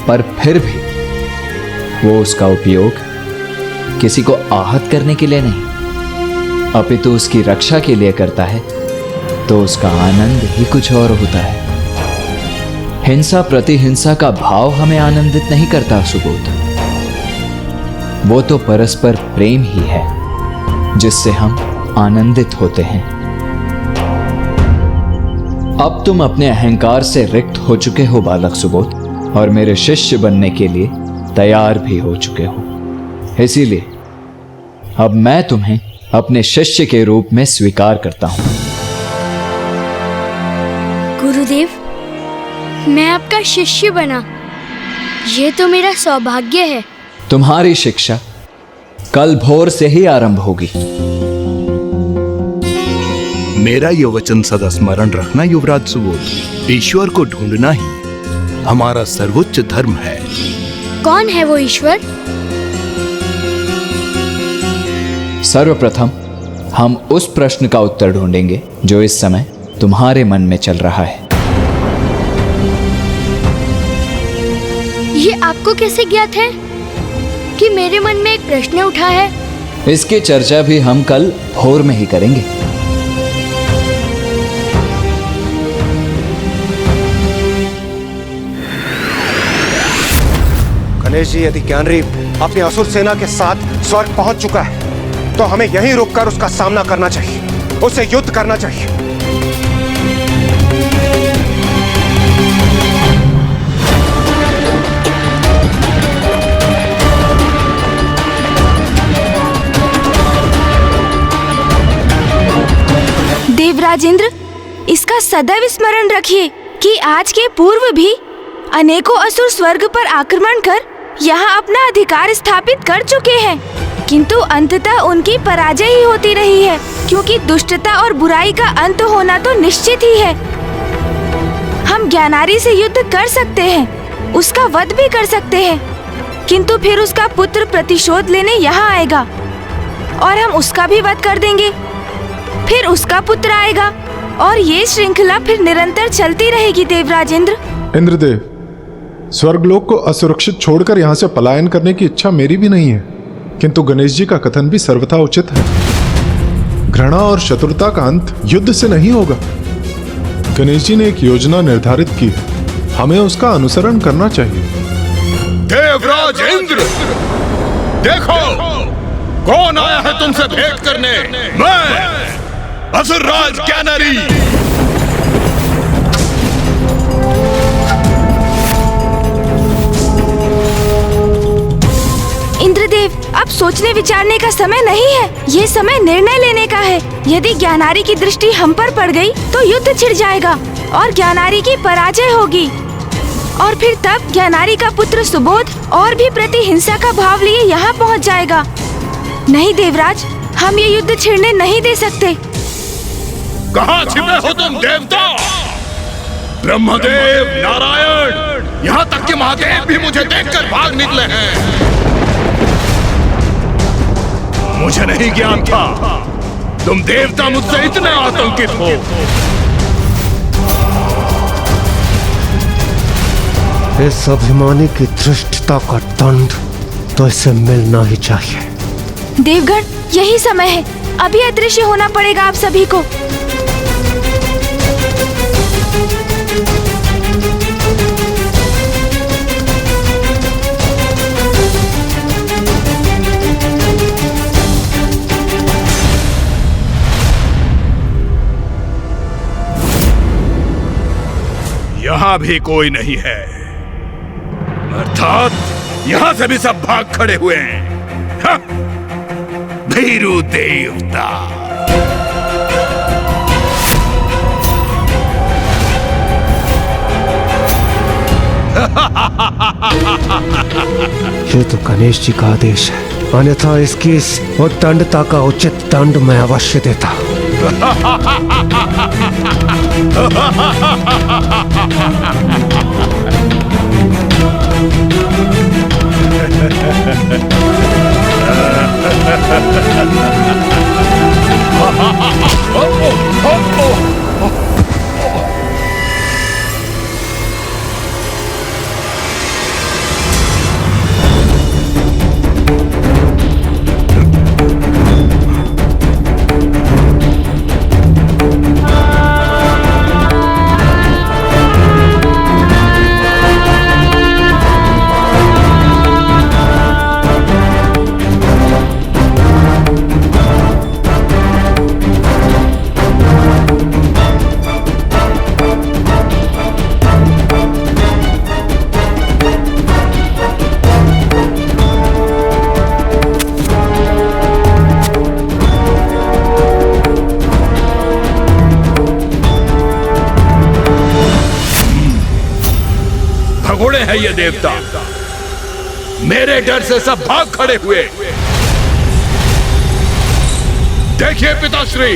पर फिर भी वो उसका उपयोग किसी को आहत करने के लिए नहीं अपितु उसकी रक्षा के लिए करता है, तो उसका आनंद ही कुछ और होता है। हिंसा प्रति हिंसा का भाव हमें आनंदित नहीं करता सुबोध, वो तो परस्पर प्रेम ही है जिससे हम आनंदित होते हैं। अब तुम अपने अहंकार से रिक्त हो चुके हो बालक सुबोध, और मेरे शिष्य बनने के लिए तैयार भी हो चुके हो। इसीलिए अब मैं तुम्हें अपने शिष्य के रूप में स्वीकार करता हूं। गुरुदेव, मैं आपका शिष्य बना, ये तो मेरा सौभाग्य है। तुम्हारी शिक्षा कल भोर से ही आरंभ होगी। मेरा ये वचन सदा स्मरण रखना युवराज सुबोध, ईश्वर को ढूंढना ही हमारा सर्वोच्च धर्म है। कौन है वो ईश्वर? सर्वप्रथम हम उस प्रश्न का उत्तर ढूंढेंगे जो इस समय तुम्हारे मन में चल रहा है। ये आपको कैसे ज्ञात है कि मेरे मन में एक प्रश्न उठा है? इसकी चर्चा भी हम कल भोर में ही करेंगे। गणेश जी, यदि ज्ञानरी अपनी असुर सेना के साथ स्वर्ग पहुंच चुका है तो हमें यहीं रुककर उसका सामना करना चाहिए, उससे युद्ध करना चाहिए। देवराज इंद्र, इसका सदैव स्मरण रखिए कि आज के पूर्व भी अनेकों असुर स्वर्ग पर आक्रमण कर यहाँ अपना अधिकार स्थापित कर चुके हैं, किंतु अंततः उनकी पराजय ही होती रही है, क्योंकि दुष्टता और बुराई का अंत होना तो निश्चित ही है। हम ज्ञानारी से युद्ध कर सकते हैं, उसका वध भी कर सकते हैं, किंतु फिर उसका पुत्र प्रतिशोध लेने यहाँ आएगा और हम उसका भी वध कर देंगे। फिर उसका पुत्र आएगा और ये श्रृंखला फिर निरंतर चलती रहेगी। देवराज इंद्र। इंद्रदेव, स्वर्गलोक को असुरक्षित छोड़कर यहाँ से पलायन करने की इच्छा मेरी भी नहीं है, किंतु गणेश जी का कथन भी सर्वथा उचित है। घृणा और शत्रुता का अंत युद्ध से नहीं होगा। गणेश जी ने एक योजना निर्धारित की है, हमें उसका अनुसरण करना चाहिए। देवराज इंद्र, देखो कौन आया है तुमसे भेंट करने। मैं असुरराज ज्ञानारी। इंद्रदेव, अब सोचने विचारने का समय नहीं है, ये समय निर्णय लेने का है। यदि ज्ञानारी की दृष्टि हम पर पड़ गई तो युद्ध छिड़ जाएगा और ज्ञानारी की पराजय होगी, और फिर तब ज्ञानारी का पुत्र सुबोध और भी प्रतिहिंसा का भाव लिए यहाँ पहुँच जाएगा। नहीं देवराज, हम ये युद्ध छिड़ने नहीं दे सकते। कहाँ छिपे हो तुम देवता? ब्रह्मदेव, नारायण, यहाँ तक कि महादेव भी मुझे देखकर भाग निकले हैं। मुझे नहीं ज्ञान था तुम देवता मुझसे इतने आतंकित हो। इस अभिमानी की धृष्टता का दंड तो इसे मिलना ही चाहिए। देवगण, यही समय है, अभी अदृश्य होना पड़ेगा आप सभी को। यहाँ भी कोई नहीं है, अर्थात यहाँ से भी सब भाग खड़े हुए हैं। हाँ, भीरू देवता। ये तो गणेश जी का आदेश है, अन्यथा इसकी इस उद्दंडता का उचित दंड मैं अवश्य देता। भगोड़े हैं ये देवता, मेरे डर से सब भाग खड़े हुए। देखिए पिताश्री,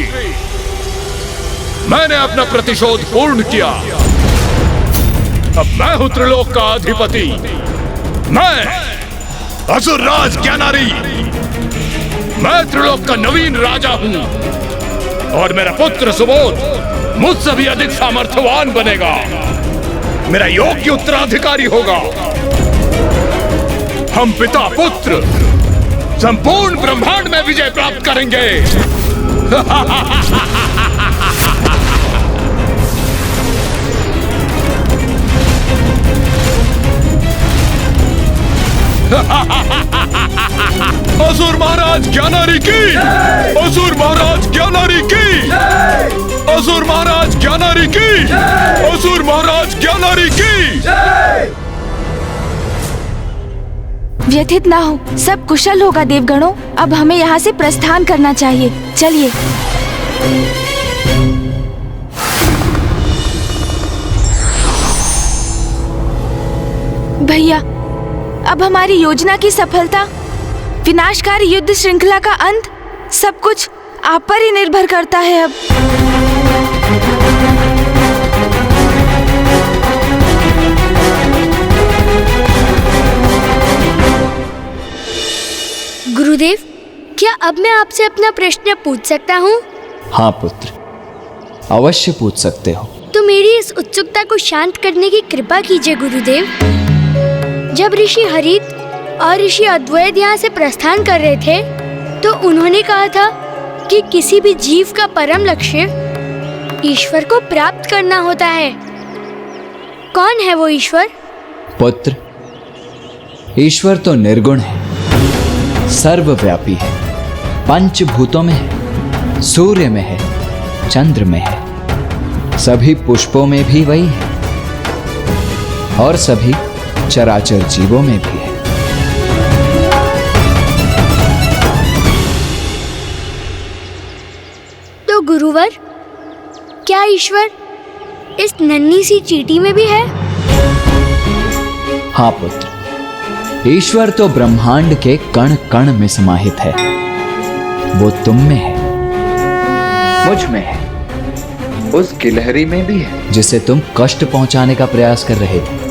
मैंने अपना प्रतिशोध पूर्ण किया। अब मैं हूं त्रिलोक का अधिपति, मैं असुरराज ज्ञानारी। मैं त्रिलोक का नवीन राजा हूं और मेरा पुत्र सुबोध मुझसे भी अधिक सामर्थ्यवान बनेगा, मेरा योग्य उत्तराधिकारी होगा। हम पिता पुत्र संपूर्ण ब्रह्मांड में विजय प्राप्त करेंगे। असुर महाराज ज्ञानारी की, असुर महाराज ज्ञानारी की, असुर महाराज ज्ञानारी की, असुर महाराज ज्ञानारी की। व्यथित ना हो, सब कुशल होगा देवगणों। अब हमें यहाँ से प्रस्थान करना चाहिए, चलिए। भैया, अब हमारी योजना की सफलता, विनाशकारी युद्ध श्रृंखला का अंत, सब कुछ आप पर ही निर्भर करता है अब। गुरुदेव, क्या अब मैं आपसे अपना प्रश्न पूछ सकता हूँ? हाँ पुत्र, अवश्य पूछ सकते हो। तो मेरी इस उत्सुकता को शांत करने की कृपा कीजिए गुरुदेव। जब ऋषि हरित और ऋषि अद्वैत यहाँ से प्रस्थान कर रहे थे, तो उन्होंने कहा था कि किसी भी जीव का परम लक्ष्य ईश्वर को प्राप्त करना होता है। कौन है वो ईश्वर? पुत्र, ईश्वर तो निर्गुण है, सर्वव्यापी है, पंचभूतों में है, सूर्य में है, चंद्र में है, सभी पुष्पों में भी वही है और सभी चराचर जीवों में भी है। तो गुरुवर, क्या ईश्वर इस नन्ही सी चींटी में भी है? हाँ पुत्र, ईश्वर तो ब्रह्मांड के कण कण में समाहित है। वो तुम में है, मुझ में है, उस गिलहरी में भी है जिसे तुम कष्ट पहुंचाने का प्रयास कर रहे थे,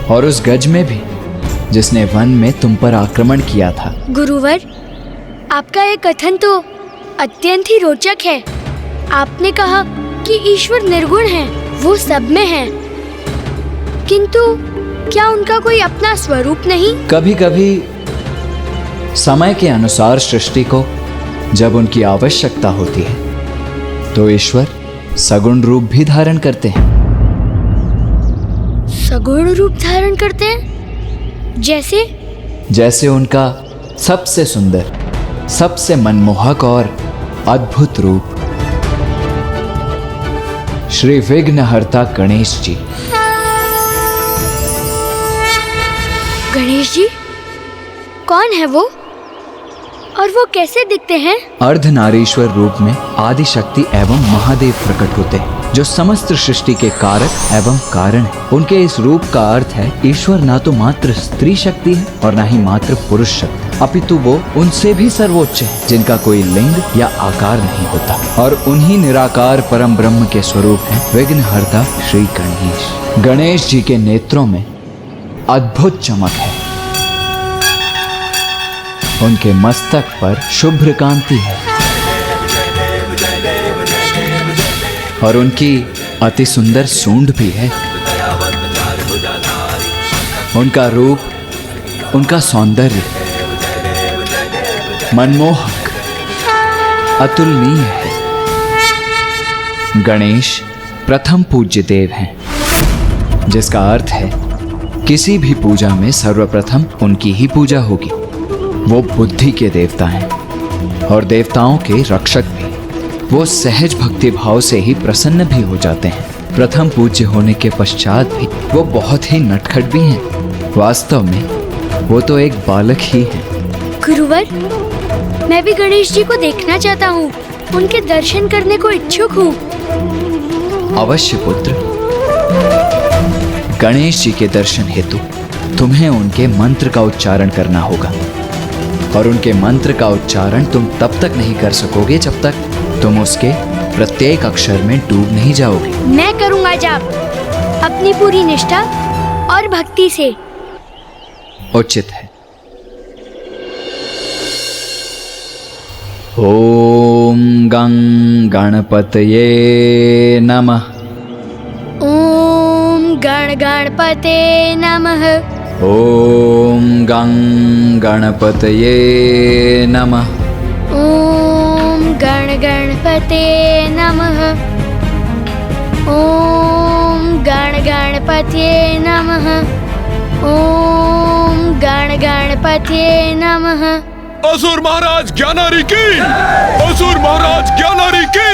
और उस गज में भी जिसने वन में तुम पर आक्रमण किया था। गुरुवर, आपका ये कथन तो अत्यंत ही रोचक है। आपने कहा कि ईश्वर निर्गुण है, वो सब में है, किंतु क्या उनका कोई अपना स्वरूप नहीं? कभी कभी समय के अनुसार सृष्टि को जब उनकी आवश्यकता होती है, तो ईश्वर सगुण रूप भी धारण करते हैं। सगुण रूप धारण करते हैं? जैसे उनका सबसे सुंदर, सबसे मनमोहक और अद्भुत रूप श्री विघ्नहर्ता गणेश जी। गणेश जी? कौन है वो और वो कैसे दिखते हैं? अर्धनारीश्वर रूप में आदि शक्ति एवं महादेव प्रकट होते हैं, जो समस्त सृष्टि के कारक एवं कारण है। उनके इस रूप का अर्थ है ईश्वर ना तो मात्र स्त्री शक्ति है और ना ही मात्र पुरुष शक्ति, अपितु वो उनसे भी सर्वोच्च है, जिनका कोई लिंग या आकार नहीं होता, और उन्हीं निराकार परम ब्रह्म के स्वरूप है विघ्नहर्ता श्री गणेश। गणेश जी के नेत्रों में अद्भुत चमक है, उनके मस्तक पर शुभ्र कांति है और उनकी अति सुंदर सूंड भी है। उनका रूप, उनका सौंदर्य मनमोहक, अतुलनीय है। गणेश प्रथम पूज्य देव हैं, जिसका अर्थ है किसी भी पूजा में सर्वप्रथम उनकी ही पूजा होगी। वो बुद्धि के देवता हैं और देवताओं के रक्षक भी। वो सहज भक्ति भाव से ही प्रसन्न भी हो जाते हैं। प्रथम पूज्य होने के पश्चात भी वो बहुत ही नटखट भी हैं। वास्तव में वो तो एक बालक ही है। गुरुवर, मैं भी गणेश जी को देखना चाहता हूँ, उनके दर्शन करने को इच्छुक हूँ। अवश्य पुत्र, गणेश जी के दर्शन हेतु तुम्हें उनके मंत्र का उच्चारण करना होगा, और उनके मंत्र का उच्चारण तुम तब तक नहीं कर सकोगे जब तक तुम उसके प्रत्येक अक्षर में डूब नहीं जाओगे। मैं करूंगा जाप, अपनी पूरी निष्ठा और भक्ति से। उचित है। ओम गं गणपतये नमः। ओम गण गणपते नमः। ओम गं गणपतये नमः। ओम गण गणपते नमः। ओम गण गणपते नमः। ओम गण गणपते नमः। असुर महाराज ज्ञानारी की, असुर महाराज ज्ञानारी की।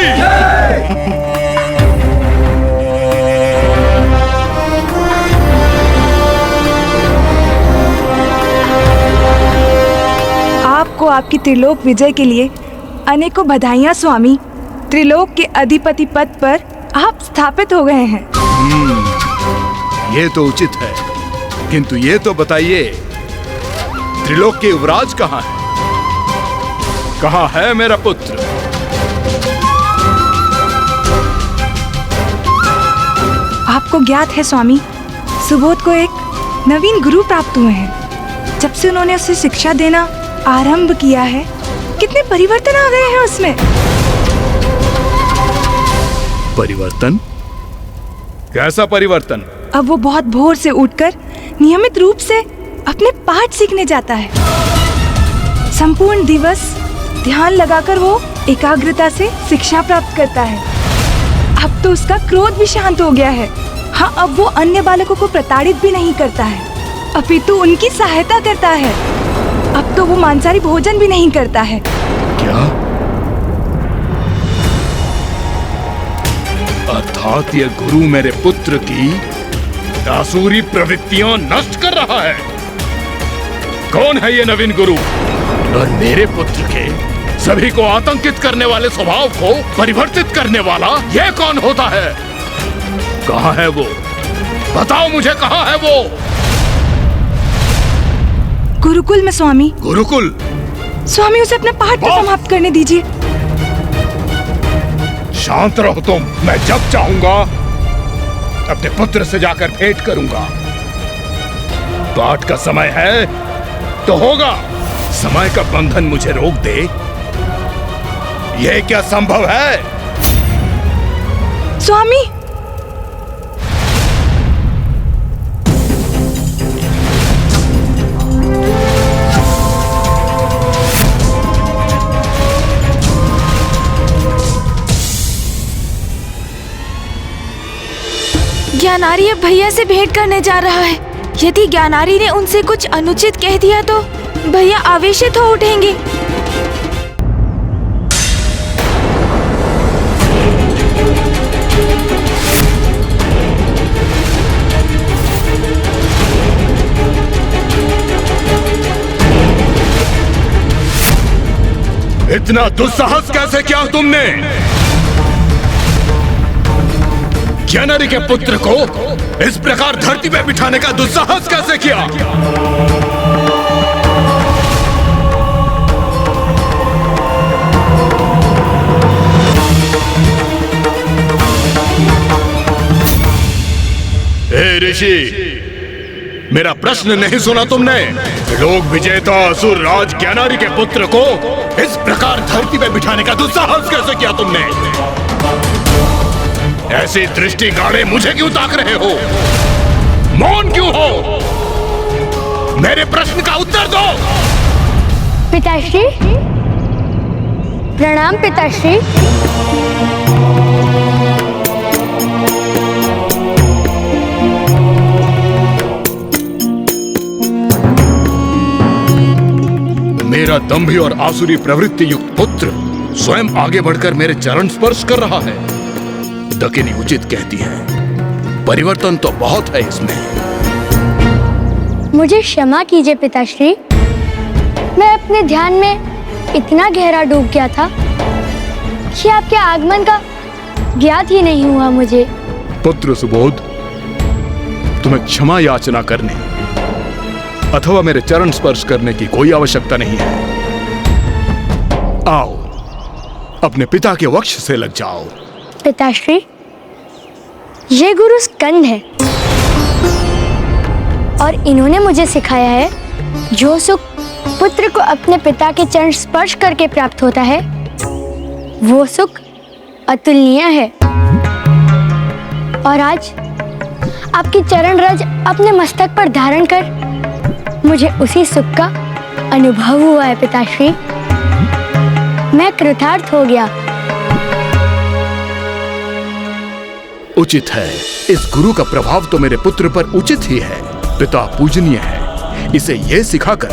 आपको आपकी त्रिलोक विजय के लिए अनेकों बधाइयाँ स्वामी। त्रिलोक के अधिपति पद पर आप स्थापित हो गए हैं। ये तो उचित है। किंतु ये तो बताइए, त्रिलोक के युवराज कहाँ है? कहाँ है मेरा पुत्र? आपको ज्ञात है स्वामी, सुबोध को एक नवीन गुरु प्राप्त हुए हैं। जब से उन्होंने उसे शिक्षा देना आरंभ किया है, कितने परिवर्तन आ गए हैं उसमें। परिवर्तन? कैसा परिवर्तन? अब वो बहुत भोर से उठकर नियमित रूप से अपने पाठ सीखने जाता है। संपूर्ण दिवस ध्यान लगाकर वो एकाग्रता से शिक्षा प्राप्त करता है। अब तो उसका क्रोध भी शांत हो गया है। हाँ, अब वो अन्य बालकों को प्रताड़ित भी नहीं करता है, अपितु उनकी सहायता करता है। अब तो वो मांसाहारी भोजन भी नहीं करता है। क्या? अर्थात ये गुरु मेरे पुत्र की आसुरी प्रवृत्तियां नष्ट कर रहा है। कौन है ये नवीन गुरु? और मेरे पुत्र के सभी को आतंकित करने वाले स्वभाव को परिवर्तित करने वाला ये कौन होता है? कहाँ है वो? बताओ मुझे, कहाँ है वो? गुरुकुल में स्वामी। गुरुकुल? स्वामी, उसे अपने पाठ को समाप्त करने दीजिए। शांत रहो तुम। मैं जब चाहूंगा अपने पुत्र से जाकर भेंट करूंगा। पाठ का समय है तो होगा। समय का बंधन मुझे रोक दे, यह क्या संभव है? स्वामी, ज्ञानारी अब भैया से भेंट करने जा रहा है। यदि ज्ञानारी ने उनसे कुछ अनुचित कह दिया तो भैया आवेशित हो उठेंगे। इतना दुस्साहस कैसे किया तुमने? ज्ञानारी के पुत्र को इस प्रकार धरती पे बिठाने का दुस्साहस कैसे किया? हे ऋषि, मेरा प्रश्न नहीं सुना तुमने? लोक विजेता असुर राज ज्ञानारी के पुत्र को इस प्रकार धरती पे बिठाने का दुस्साहस कैसे किया तुमने? ऐसी दृष्टि गाड़े मुझे क्यों ताक रहे हो? मौन क्यों हो? मेरे प्रश्न का उत्तर दो। पिताश्री, प्रणाम पिताश्री। मेरा दंभी और आसुरी प्रवृत्ति युक्त पुत्र स्वयं आगे बढ़कर मेरे चरण स्पर्श कर रहा है। दकिनी उचित कहती है, परिवर्तन तो बहुत है इसमें। मुझे क्षमा कीजिए पिताश्री, मैं अपने ध्यान में इतना गहरा डूब गया था कि आपके आगमन का ज्ञात ही नहीं हुआ मुझे। पुत्र सुबोध, तुम्हें क्षमा याचना करने अथवा मेरे चरण स्पर्श करने की कोई आवश्यकता नहीं है। आओ, अपने पिता के वक्ष से लग जाओ। पिताश्री, ये गुरु स्कंद है और इन्होंने मुझे सिखाया है जो सुख पुत्र को अपने पिता के चरण स्पर्श करके प्राप्त होता है वो सुख अतुलनीय है। और आज आपकी चरण रज अपने मस्तक पर धारण कर मुझे उसी सुख का अनुभव हुआ है पिताश्री। मैं कृतार्थ हो गया। उचित है, इस गुरु का प्रभाव तो मेरे पुत्र पर उचित ही है। पिता पूजनीय है, इसे यह सिखाकर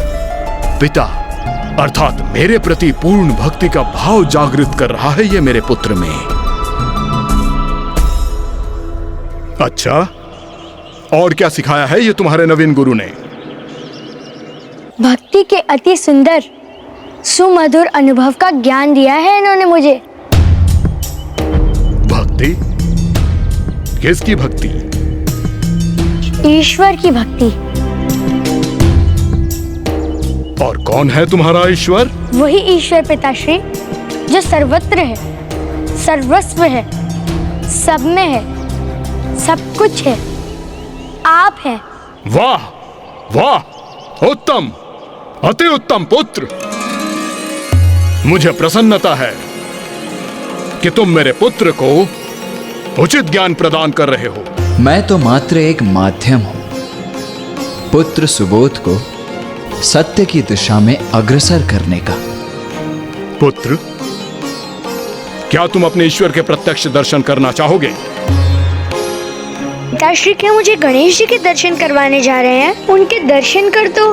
पिता अर्थात मेरे प्रति पूर्ण भक्ति का भाव जागृत कर रहा है ये मेरे पुत्र में। अच्छा, और क्या सिखाया है ये तुम्हारे नवीन गुरु ने? भक्ति के अति सुंदर सुमधुर अनुभव का ज्ञान दिया है इन्होंने मुझे। भक्ति? किसकी भक्ति? ईश्वर की भक्ति। और कौन है तुम्हारा ईश्वर? वही ईश्वर पिताश्री जो सर्वत्र है, सर्वस्व है, सब में है, सब कुछ है, आप हैं। वाह वाह, उत्तम, अति उत्तम पुत्र। मुझे प्रसन्नता है कि तुम मेरे पुत्र को उचित ज्ञान प्रदान कर रहे हो। मैं तो मात्र एक माध्यम हूं, पुत्र सुबोध को सत्य की दिशा में अग्रसर करने का। पुत्र, क्या तुम अपने ईश्वर के प्रत्यक्ष दर्शन करना चाहोगे? पिताश्री क्या मुझे गणेश जी के दर्शन करवाने जा रहे हैं? उनके दर्शन कर तो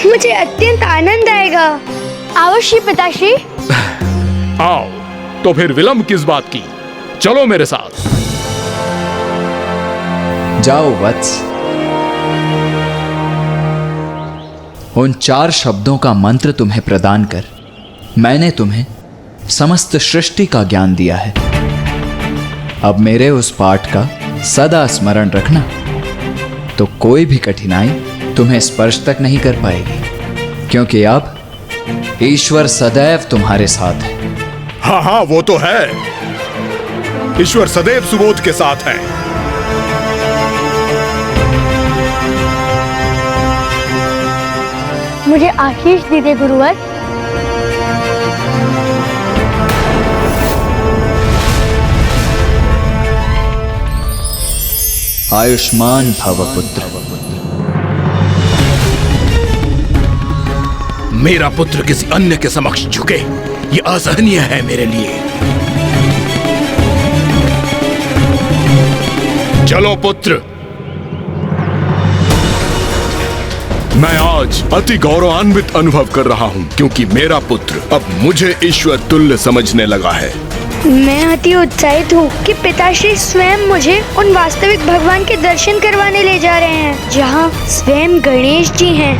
मुझे अत्यंत आनंद आएगा। अवश्य पिताश्री। आओ, तो फिर विलंब किस बात की, चलो मेरे साथ। जाओ वत्स। उन 4 शब्दों का मंत्र तुम्हें प्रदान कर मैंने तुम्हें समस्त सृष्टि का ज्ञान दिया है। अब मेरे उस पाठ का सदा स्मरण रखना, तो कोई भी कठिनाई तुम्हें स्पर्श तक नहीं कर पाएगी, क्योंकि अब ईश्वर सदैव तुम्हारे साथ है। हाँ हाँ, वो तो है, ईश्वर सदैव सुबोध के साथ है। मुझे आशीष दीजिए गुरुवर। आयुष्मान भव पुत्र। मेरा पुत्र किसी अन्य के समक्ष झुके, ये असहनीय है मेरे लिए। चलो पुत्र, मैं आज अति गौरवान्वित अनुभव कर रहा हूँ, क्योंकि मेरा पुत्र अब मुझे ईश्वर तुल्य समझने लगा है। मैं अति उत्साहित हूँ कि पिताश्री स्वयं मुझे उन वास्तविक भगवान के दर्शन करवाने ले जा रहे हैं, जहाँ स्वयं गणेश जी हैं।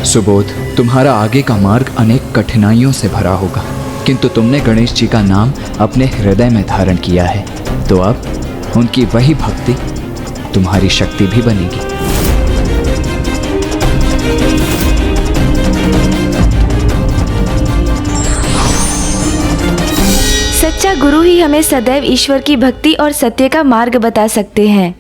सुबोध, तुम्हारा आगे का मार्ग अनेक कठिनाइयों से भरा होगा, किंतु तुमने गणेश जी का नाम अपने हृदय में धारण किया है, तो अब उनकी वही भक्ति तुम्हारी शक्ति भी बनेगी। सच्चा गुरु ही हमें सदैव ईश्वर की भक्ति और सत्य का मार्ग बता सकते हैं।